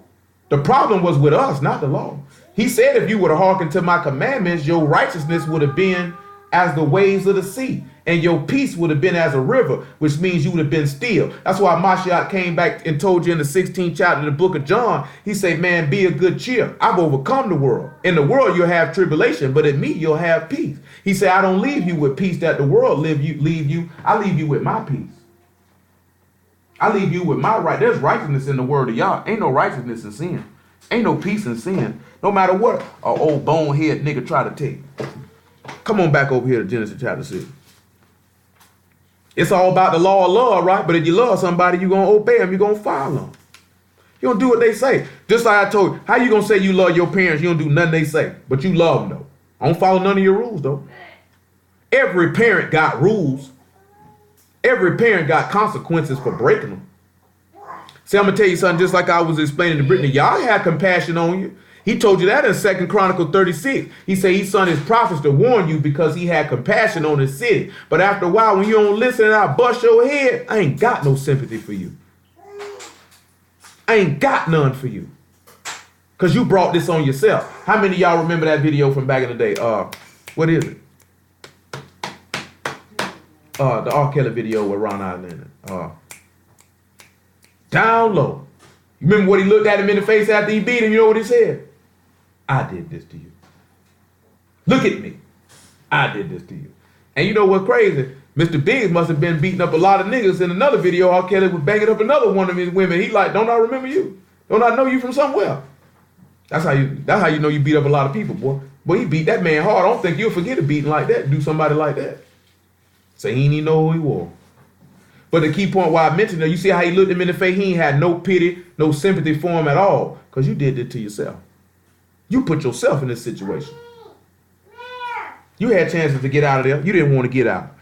The problem was with us, not the law. He said if you would have hearkened to my commandments, your righteousness would have been as the waves of the sea, and your peace would have been as a river, which means you would have been still. That's why Mashiach came back and told you in the 16th chapter of the book of John, he said, man, be of good cheer. I've overcome the world. In the world, you'll have tribulation, but in me, you'll have peace. He said, I don't leave you with peace that the world leave you. I leave you with my peace. I leave you with my right. There's righteousness in the word of Yah. Ain't no righteousness in sin. Ain't no peace in sin. No matter what an old bonehead nigga try to tell you. Come on back over here to Genesis chapter 6. It's all about the law of love, right? But if you love somebody, you're going to obey them. You're going to follow them. You don't do what they say. Just like I told you, how you going to say you love your parents? You don't do nothing they say, but you love them, though. I don't follow none of your rules, though. Every parent got rules. Every parent got consequences for breaking them. See, I'm going to tell you something, just like I was explaining to Brittany. Y'all had compassion on you. He told you that in 2 Chronicles 36. He said he sent his prophets to warn you because he had compassion on his city. But after a while, when you don't listen and I bust your head, I ain't got no sympathy for you. I ain't got none for you. Because you brought this on yourself. How many of y'all remember that video from back in the day? What is it? The R. Kelly video with Ron Isley. Down low. You remember what he looked at him in the face after he beat him? You know what he said? I did this to you. Look at me. I did this to you. And you know what's crazy? Mr. Biggs must have been beating up a lot of niggas. In another video, R. Kelly was banging up another one of his women. He like, don't I remember you? Don't I know you from somewhere? That's how you know you beat up a lot of people, boy. Boy, he beat that man hard. I don't think you'll forget a beating like that, do somebody like that. Say he didn't even know who he was. But the key point why I mentioned that, you see how he looked him in the face? He ain't had no pity, no sympathy for him at all. Because you did it to yourself. You put yourself in this situation. You had chances to get out of there. You didn't want to get out.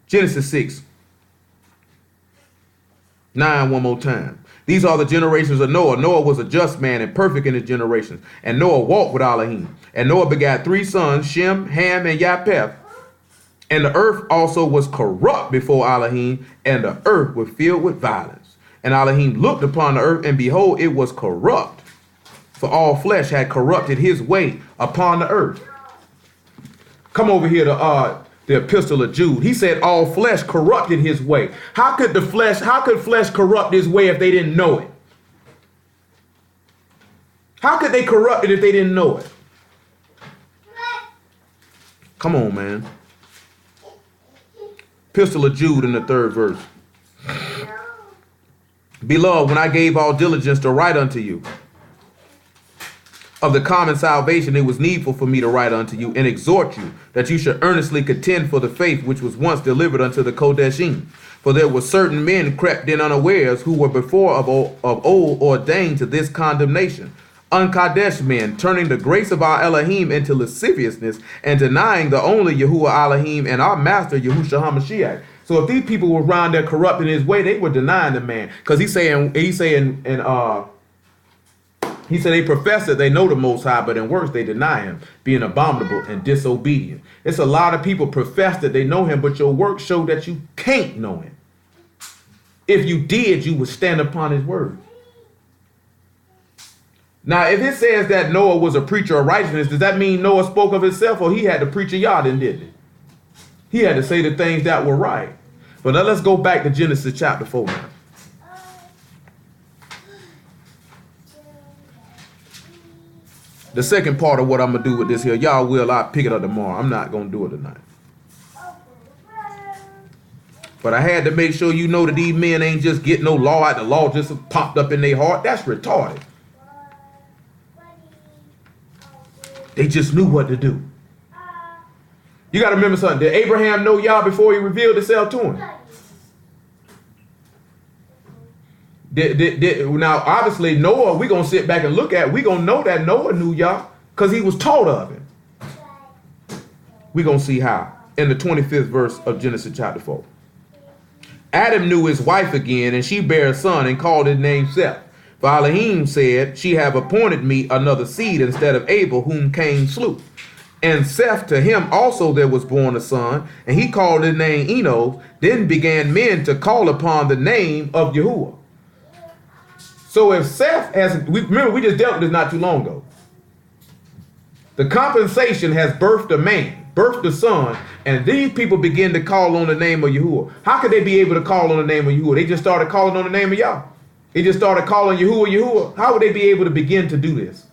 Genesis 6:9 one more time. These are the generations of Noah. Noah was a just man and perfect in his generations. And Noah walked with Elohim. And Noah begat 3 sons, Shem, Ham, and Japheth. And the earth also was corrupt before Elohim, and the earth was filled with violence. And Elohim looked upon the earth, and behold, it was corrupt. For all flesh had corrupted his way upon the earth. Come over here to the epistle of Jude. He said all flesh corrupted his way. How could flesh corrupt his way if they didn't know it? How could they corrupt it if they didn't know it? Come on, man. Epistle of Jude in the 3rd verse. Beloved, when I gave all diligence to write unto you of the common salvation, it was needful for me to write unto you and exhort you that you should earnestly contend for the faith which was once delivered unto the Kodeshim. For there were certain men crept in unawares who were before of old ordained to this condemnation. Unkadesh men, turning the grace of our Elohim into lasciviousness and denying the only Yahuwah Elohim and our master Yahushua HaMashiach. So if these people were around there corrupting his way, they were denying the man. Because he said they profess that they know the Most High, but in works they deny him, being abominable and disobedient. It's a lot of people profess that they know him, but your works show that you can't know him. If you did, you would stand upon his word. Now, if it says that Noah was a preacher of righteousness, does that mean Noah spoke of himself, or he had to preach a Yahweh, didn't he? He had to say the things that were right. But now let's go back to Genesis chapter 4 now. The second part of what I'm going to do with this here, y'all will, I'll pick it up tomorrow. I'm not going to do it tonight. But I had to make sure you know that these men ain't just getting no law out. The law just popped up in their heart. That's retarded. They just knew what to do. You got to remember something. Did Abraham know Yah before he revealed himself to him? Now, obviously, Noah, we're going to sit back and look at. We're going to know that Noah knew Yah because he was taught of him. We're going to see how. In the 25th verse of Genesis chapter 4. Adam knew his wife again, and she bare a son and called his name Seth. For Elohim said, she have appointed me another seed instead of Abel, whom Cain slew. And Seth, to him also there was born a son, and he called his name Enos. Then began men to call upon the name of Yahuwah. So if Seth has, remember we just dealt with this not too long ago. The compensation has birthed a man, birthed a son, and these people begin to call on the name of Yahuwah. How could they be able to call on the name of Yahuwah? They just started calling on the name of Yah. They just started calling Yahuwah, Yahuwah. How would they be able to begin to do this?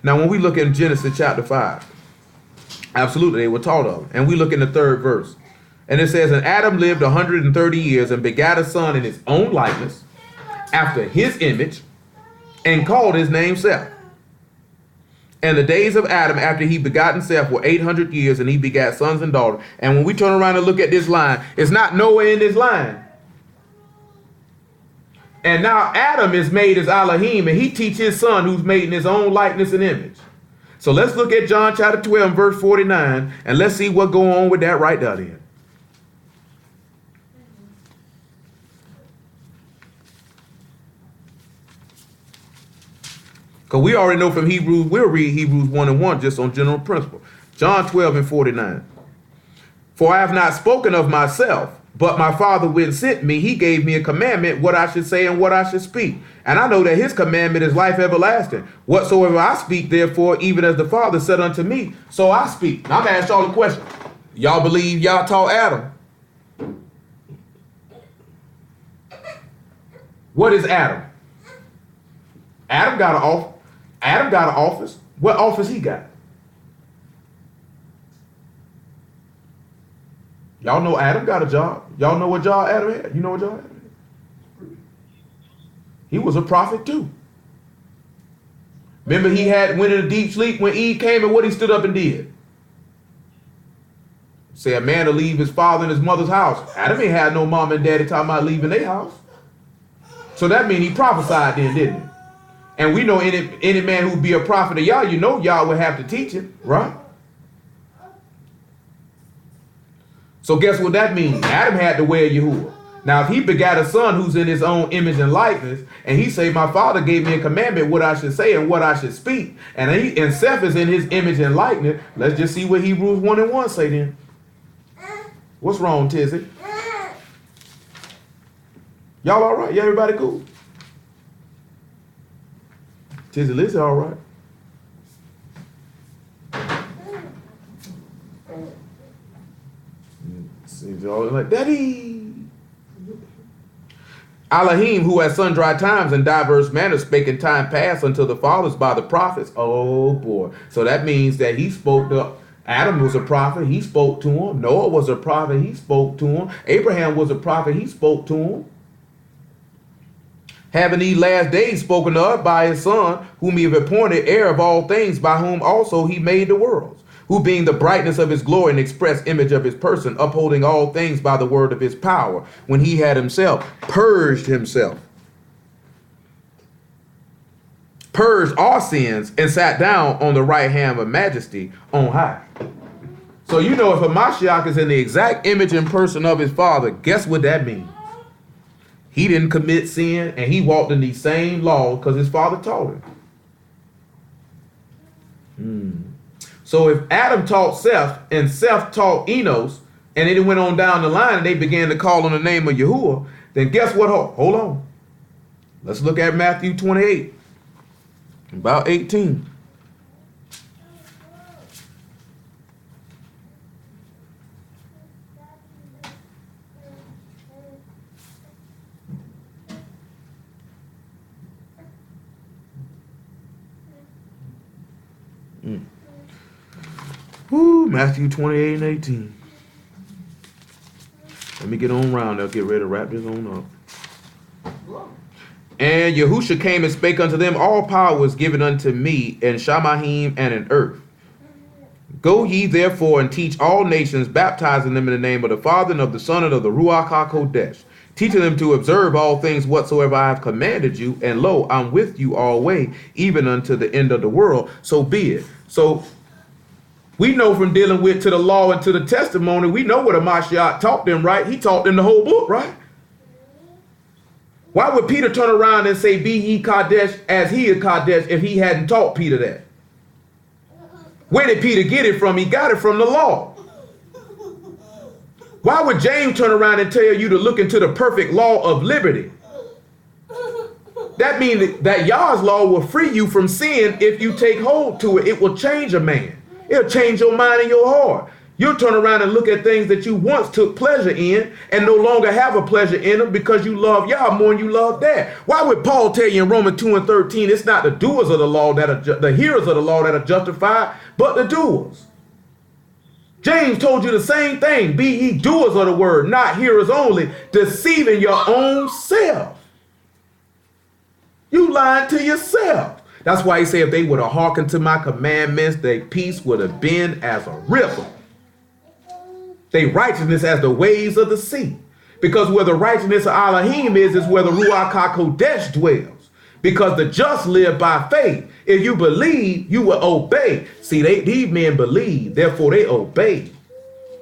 Now, when we look in Genesis chapter 5, absolutely, they were taught of. And we look in the 3rd verse. And it says, and Adam lived 130 years and begat a son in his own likeness, after his image, and called his name Seth. And the days of Adam after he begotten Seth were 800 years, and he begat sons and daughters. And when we turn around and look at this line, it's not Noah in this line. And now Adam is made as Elohim, and he teach his son who's made in his own likeness and image. So let's look at John chapter 12, verse 49, and let's see what's going on with that right there then. Because we already know from Hebrews, we'll read Hebrews 1 and 1 just on general principle. John 12 and 49. For I have not spoken of myself, but my Father which sent me, he gave me a commandment, what I should say and what I should speak. And I know that his commandment is life everlasting. Whatsoever I speak, therefore, even as the Father said unto me, so I speak. Now I'm going to ask y'all a question. Y'all believe y'all taught Adam? What is Adam? Adam got an office. What office he got? Y'all know Adam got a job. Y'all know what job Adam had? You know what job Adam had? He was a prophet too. Remember he went in a deep sleep when Eve came, and what he stood up and did? Say a man to leave his father and his mother's house. Adam ain't had no mom and daddy talking about leaving their house. So that means he prophesied then, didn't he? And we know any man who be a prophet of y'all, you know y'all would have to teach him, right? So guess what that means? Adam had to wear Yahuwah. Now, if he begat a son who's in his own image and likeness, and he say, my Father gave me a commandment, what I should say and what I should speak, and Seth is in his image and likeness, let's just see what Hebrews 1 and 1 say then. What's wrong, Tizzy? Y'all all right? Yeah, everybody cool? Tizzy Lizzy all right? Seems all like Daddy. Elohim, who at sundry times and diverse manners spake in time past unto the fathers by the prophets. Oh boy. So that means that he spoke to Adam was a prophet, he spoke to him. Noah was a prophet, he spoke to him. Abraham was a prophet, he spoke to him. Having these last days spoken of by his son, whom he have appointed heir of all things, by whom also he made the worlds, who being the brightness of his glory and express image of his person, upholding all things by the word of his power, when he had himself purged our sins, and sat down on the right hand of majesty on high. So you know, if a Mashiach is in the exact image and person of his father, guess what that means? He didn't commit sin, and he walked in these same laws because his father taught him. So if Adam taught Seth, and Seth taught Enos, and it went on down the line, and they began to call on the name of Yahuwah, then guess what? Hold on. Let's look at Matthew 28, about 18. Matthew 28 and 18. Let me get on round. I'll get ready to wrap this on up. And Yahusha came and spake unto them, all power was given unto me in Shamahim and in earth. Go ye therefore and teach all nations, baptizing them in the name of the Father and of the Son and of the Ruach HaKodesh, teaching them to observe all things whatsoever I have commanded you. And lo, I'm with you always, even unto the end of the world. So be it. So we know from dealing with to the law and to the testimony, we know what a Mashiach taught them, right? He taught them the whole book, right? Why would Peter turn around and say, be ye Kadesh as he is Kadesh, if he hadn't taught Peter that? Where did Peter get it from? He got it from the law. Why would James turn around and tell you to look into the perfect law of liberty? That means that Yah's law will free you from sin if you take hold to it. It will change a man. It'll change your mind and your heart. You'll turn around and look at things that you once took pleasure in and no longer have a pleasure in them because you love Yah more than you love that. Why would Paul tell you in Romans 2 and 13, it's not the doers of the law that are the hearers of the law that are justified, but the doers? James told you the same thing. Be ye doers of the word, not hearers only, deceiving your own self. You lying to yourself. That's why he said if they would have hearkened to my commandments, their peace would have been as a river. Their righteousness as the waves of the sea. Because where the righteousness of Elohim is where the Ruach HaKodesh dwells. Because the just live by faith. If you believe, you will obey. See, these men believe, therefore they obey.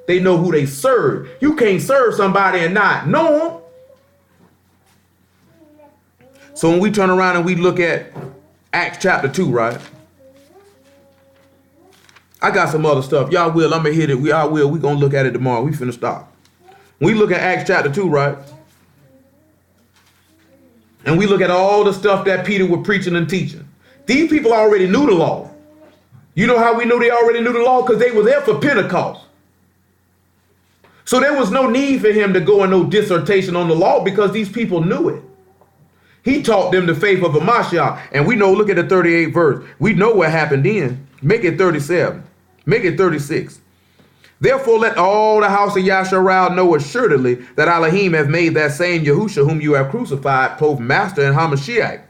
They know who they serve. You can't serve somebody and not know them. So when we turn around and we look at Acts chapter 2, right? I got some other stuff. Y'all will. I'm going to hit it. Y'all will. We're going to look at it tomorrow. We finna stop. When we look at Acts chapter 2, right? And we look at all the stuff that Peter was preaching and teaching. These people already knew the law. You know how we knew they already knew the law? Because they were there for Pentecost. So there was no need for him to go in no dissertation on the law because these people knew it. He taught them the faith of a Mashiach. And we know, look at the 38th verse. We know what happened then. Make it 37. Make it 36. Therefore, let all the house of Yasharal know assuredly that Elohim hath made that same Yahusha whom you have crucified, both Master and Hamashiach.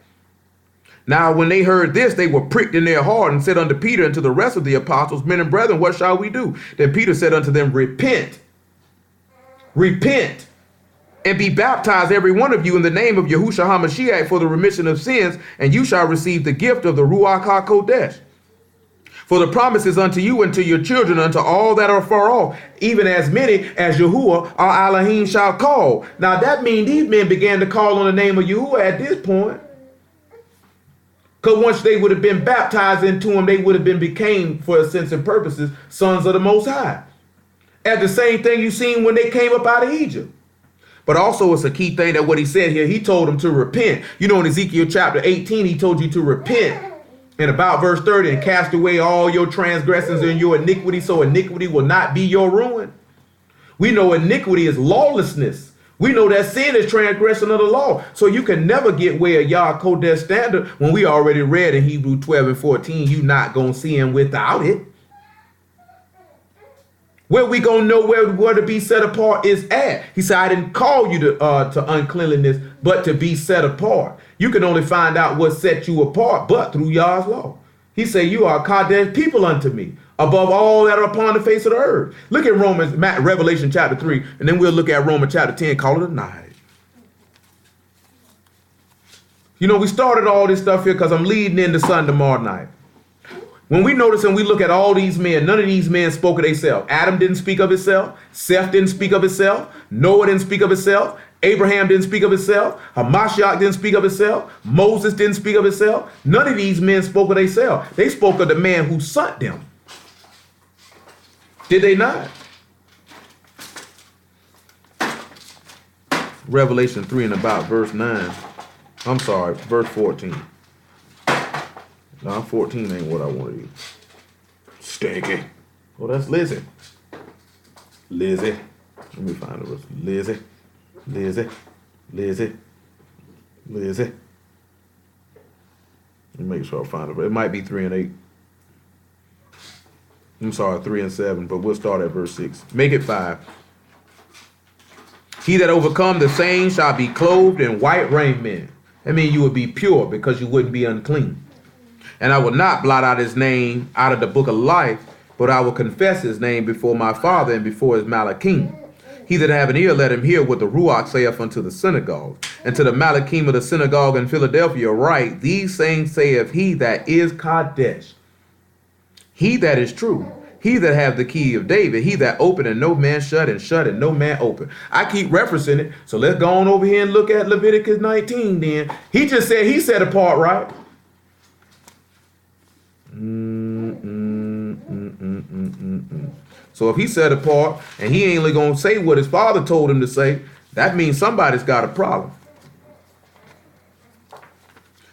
Now, when they heard this, they were pricked in their heart and said unto Peter and to the rest of the apostles, Men and brethren, what shall we do? Then Peter said unto them, Repent. Repent. And be baptized every one of you in the name of Yahushua HaMashiach for the remission of sins, and you shall receive the gift of the Ruach HaKodesh. For the promise is unto you and to your children, unto all that are far off, even as many as Yahuwah our Elohim shall call. Now that means these men began to call on the name of Yahuwah at this point. Because once they would have been baptized into him, they would have been became, for a sense and purposes, sons of the Most High. As the same thing you seen when they came up out of Egypt. But also it's a key thing that what he said here, he told them to repent. You know, in Ezekiel chapter 18, he told you to repent. And about verse 30, and cast away all your transgressions and your iniquity, so iniquity will not be your ruin. We know iniquity is lawlessness. We know that sin is transgression of the law. So you can never get way of Yah Kodesh standard when we already read in Hebrew 12 and 14, you not going to sin without it. Where we going to know where to be set apart is at. He said, I didn't call you to uncleanliness, but to be set apart. You can only find out what set you apart, but through Yah's law. He said, you are Kadesh people unto me, above all that are upon the face of the earth. Look at Revelation chapter 3, and then we'll look at Romans chapter 10, call it a night. You know, we started all this stuff here because I'm leading into Sunday tomorrow night. When we notice and we look at all these men, none of these men spoke of themselves. Adam didn't speak of himself. Seth didn't speak of himself. Noah didn't speak of himself. Abraham didn't speak of himself. Hamashiach didn't speak of himself. Moses didn't speak of himself. None of these men spoke of themselves. They spoke of the man who sent them. Did they not? Revelation 3 and about verse 9. I'm sorry, verse 14. No, 14 ain't what I want to use. Stinky. Oh, that's Lizzie. Lizzie. Let me find the verse. Lizzie. Lizzie. Lizzie. Lizzie. Let me make sure I find it. It might be 3 and 8. I'm sorry, 3 and 7, but we'll start at verse 6. Make it 5. He that overcome the same shall be clothed in white raiment. That means you would be pure because you wouldn't be unclean. And I will not blot out his name out of the book of life, but I will confess his name before my Father and before his Malachim. He that have an ear, let him hear what the Ruach saith unto the synagogue. And to the Malachim of the synagogue in Philadelphia write, these things saith he that is Kadesh, he that is true, he that have the key of David, he that opened and no man shut, and shut and no man open. I keep referencing it, so let's go on over here and look at Leviticus 19 then. He just said he set apart, right? So if he set apart and he ain't gonna say what his father told him to say, that means somebody's got a problem.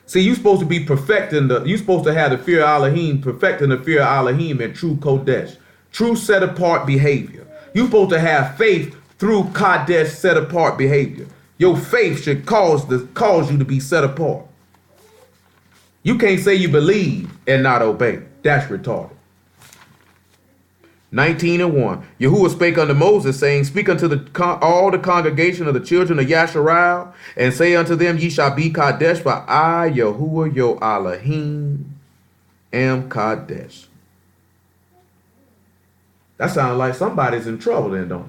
See, you're supposed to be perfecting you're supposed to have the fear of Elohim, perfecting the fear of Elohim and true Kodesh, true set apart behavior. You're supposed to have faith through Kodesh set apart behavior. Your faith should cause you to be set apart. You can't say you believe and not obey. That's retarded. 19:1. Yahuwah spake unto Moses, saying, Speak unto all the congregation of the children of Yasharal, and say unto them, Ye shall be Kadesh, for I, Yahuwah, your Elohim, am Kadesh. That sounds like somebody's in trouble then, don't it?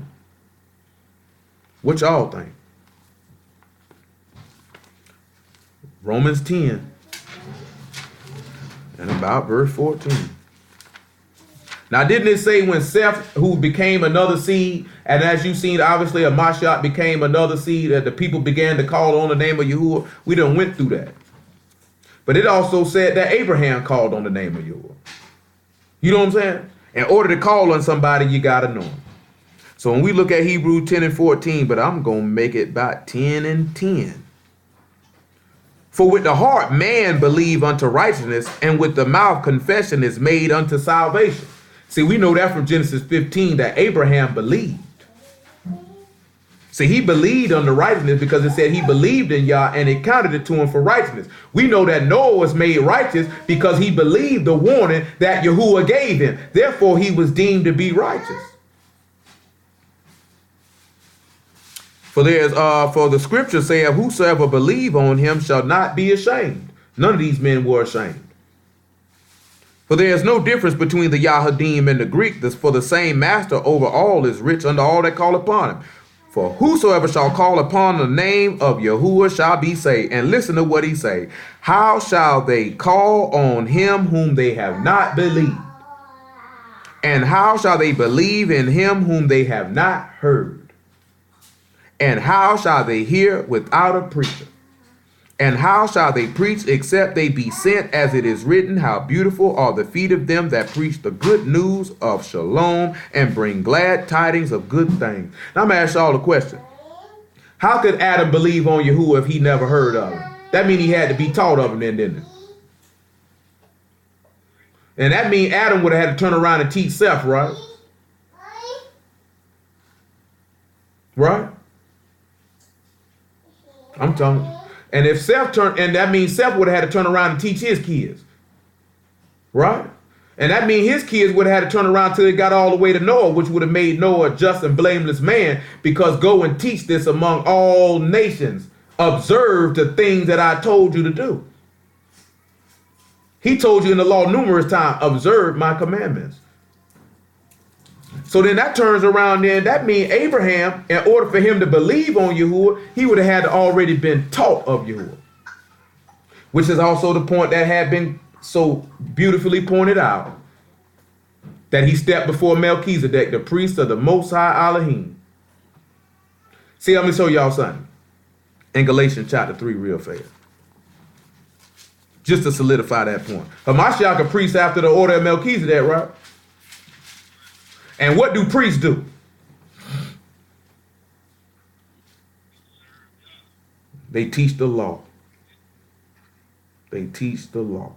What y'all think? Romans 10 and about verse 14. Now, didn't it say when Seth, who became another seed, and as you've seen, obviously, a Mashiach became another seed, that the people began to call on the name of Yahuwah? We done went through that. But it also said that Abraham called on the name of Yahuwah. You know what I'm saying? In order to call on somebody, you got to know him. So when we look at Hebrews 10 and 14, but I'm going to make it about 10 and 10. For with the heart man believe unto righteousness, and with the mouth confession is made unto salvation. See, we know that from Genesis 15 that Abraham believed. See, he believed unto righteousness because it said he believed in Yah and it counted it to him for righteousness. We know that Noah was made righteous because he believed the warning that Yahuwah gave him. Therefore, he was deemed to be righteous. For the scripture saith, Whosoever believe on him shall not be ashamed. None of these men were ashamed. For there is no difference between the Yahadim and the Greek, for the same master over all is rich unto all that call upon him. For whosoever shall call upon the name of Yahuwah shall be saved. And listen to what he say. How shall they call on him whom they have not believed? And how shall they believe in him whom they have not heard? And how shall they hear without a preacher? And how shall they preach except they be sent? As it is written, how beautiful are the feet of them that preach the good news of shalom and bring glad tidings of good things. Now I'm going to ask y'all a question. How could Adam believe on Yahuwah if he never heard of him? That means he had to be taught of him then, didn't it? And that means Adam would have had to turn around and teach Seth, right? Right? I'm telling you. And if Seth turned, and that means Seth would have had to turn around and teach his kids. Right? And that means his kids would have had to turn around till they got all the way to Noah, which would have made Noah a just and blameless man, because go and teach this among all nations. Observe the things that I told you to do. He told you in the law numerous times, observe my commandments. So then that turns around then, that means Abraham, in order for him to believe on Yahuwah, he would have had to already been taught of Yahuwah. Which is also the point that had been so beautifully pointed out, that he stepped before Melchizedek, the priest of the Most High Elohim. See, I'm going to show y'all something in Galatians chapter 3 real fast. Just to solidify that point. Hamashiach a priest after the order of Melchizedek, right? And what do priests do? They teach the law. They teach the law.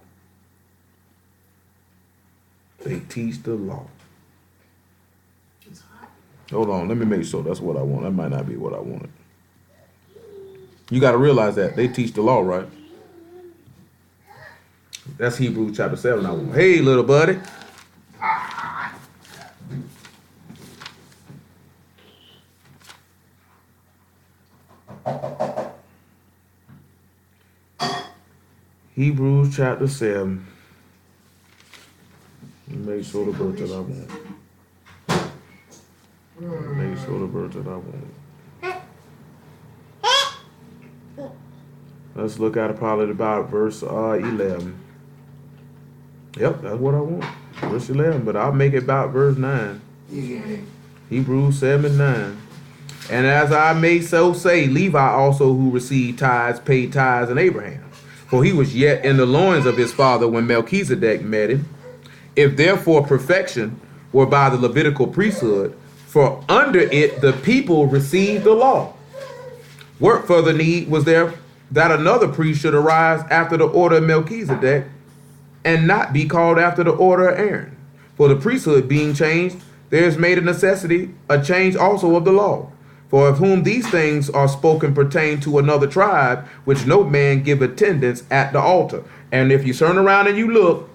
They teach the law. Hold on, let me make sure that's what I want. That might not be what I wanted. You got to realize that they teach the law, right? That's Hebrews chapter 7. I want. Hey, little buddy. Hebrews chapter 7. Make sure the verse that I want. Make sure the verse that I want. Let's look at it probably about verse 11. Yep, that's what I want. Verse 11, but I'll make it about verse 9. Yeah. Hebrews 7:9. And as I may so say, Levi also who received tithes paid tithes in Abraham. For he was yet in the loins of his father when Melchizedek met him. If therefore perfection were by the Levitical priesthood, for under it the people received the law. What further need was there that another priest should arise after the order of Melchizedek, and not be called after the order of Aaron? For the priesthood being changed, there is made a necessity a change also of the law. For of whom these things are spoken pertain to another tribe, which no man give attendance at the altar. And if you turn around and you look,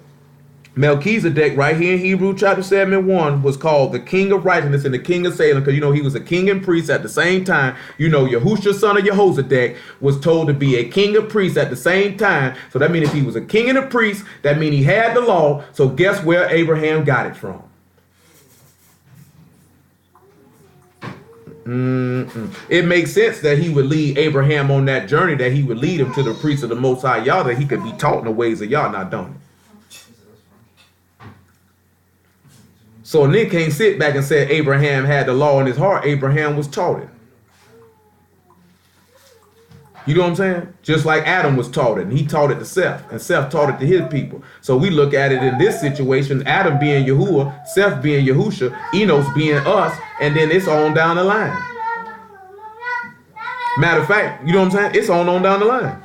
Melchizedek, right here in Hebrews chapter 7 and 1, was called the king of righteousness and the king of Salem, because he was a king and priest at the same time. Yahushua, son of Jehozadak, was told to be a king and priest at the same time. So that means if he was a king and a priest, that means he had the law. So guess where Abraham got it from? It makes sense that he would lead Abraham on that journey, that he would lead him to the priest of the Most High Yah, that he could be taught in the ways of Yah, not don't it? So Nick can't sit back and say Abraham had the law in his heart. Abraham was taught it. You know what I'm saying? Just like Adam was taught it, and he taught it to Seth, and Seth taught it to his people. So we look at it in this situation, Adam being Yahuwah, Seth being Yahusha, Enos being us, and then it's on down the line. Matter of fact, you know what I'm saying? It's on down the line.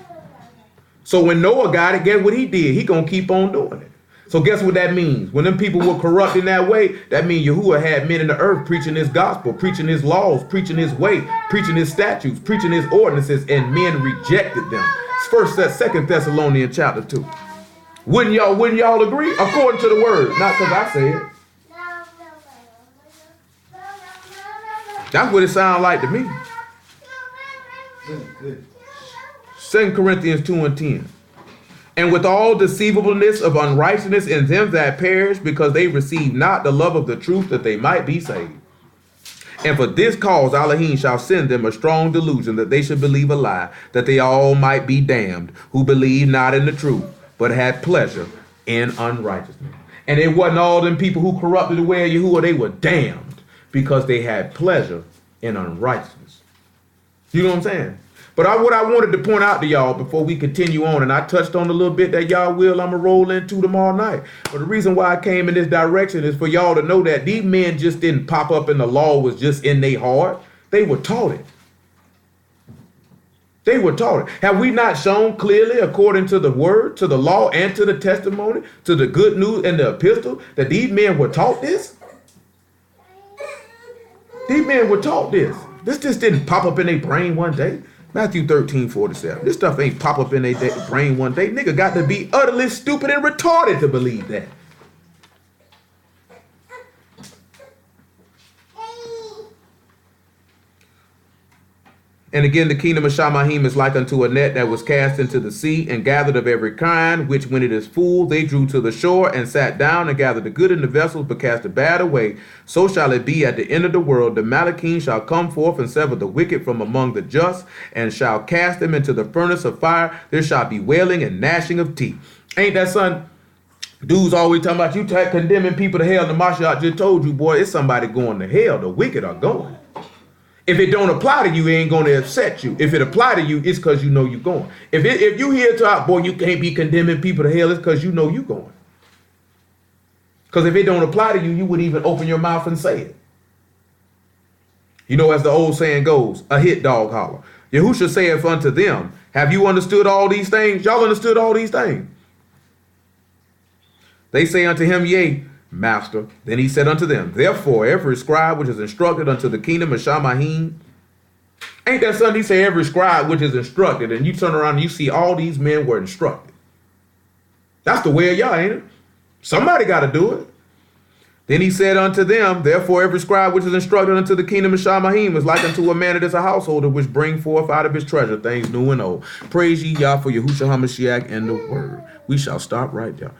So when Noah got it, guess what he did? He gonna keep on doing it. So guess what that means? When them people were corrupt in that way, that means Yahuwah had men in the earth preaching his gospel, preaching his laws, preaching his way, preaching his statutes, preaching his ordinances, and men rejected them. It's Second Thessalonians chapter 2. Wouldn't y'all agree? According to the word, not because I say it. That's what it sounds like to me. 2 Corinthians 2 and 10. And with all deceivableness of unrighteousness in them that perish, because they receive not the love of the truth, that they might be saved. And for this cause Elohim shall send them a strong delusion, that they should believe a lie, that they all might be damned, who believe not in the truth, but had pleasure in unrighteousness. And it wasn't all them people who corrupted the way of Yahuwah, they were damned because they had pleasure in unrighteousness. You know what I'm saying? But what I wanted to point out to y'all before we continue on, and I touched on a little bit that y'all I'm going to roll into tomorrow night. But the reason why I came in this direction is for y'all to know that these men just didn't pop up and the law was just in their heart. They were taught it. They were taught it. Have we not shown clearly, according to the word, to the law, and to the testimony, to the good news and the epistle, that these men were taught this? These men were taught this. This just didn't pop up in their brain one day. Matthew 13:47. This stuff ain't pop up in their brain one day. Nigga got to be utterly stupid and retarded to believe that. And again, the kingdom of Shamahim is like unto a net that was cast into the sea and gathered of every kind, which when it is full, they drew to the shore and sat down and gathered the good in the vessels, but cast the bad away. So shall it be at the end of the world. The Malachim shall come forth and sever the wicked from among the just, and shall cast them into the furnace of fire. There shall be wailing and gnashing of teeth. Ain't that son? Dudes always talking about you condemning people to hell. The Mashiach just told you, boy, it's somebody going to hell. The wicked are going. If it don't apply to you, it ain't going to upset you. If it apply to you, it's because you know you're going. If you hear talk, boy, you can't be condemning people to hell, it's because you know you're going. Because if it don't apply to you, you wouldn't even open your mouth and say it. You know, as the old saying goes, a hit dog holler. Yahushua saith unto them, have you understood all these things? Y'all understood all these things? They say unto him, yea, Master. Then he said unto them, therefore every scribe which is instructed unto the kingdom of Shamahim, ain't that something? He say every scribe which is instructed, and you turn around and you see all these men were instructed. That's the way of y'all, ain't it? Somebody got to do it. Then he said unto them, therefore every scribe which is instructed unto the kingdom of Shamahim is like unto a man that is a householder, which bring forth out of his treasure things new and old. Praise ye Yah for Yahushua HaMashiach and the word. We shall stop right there.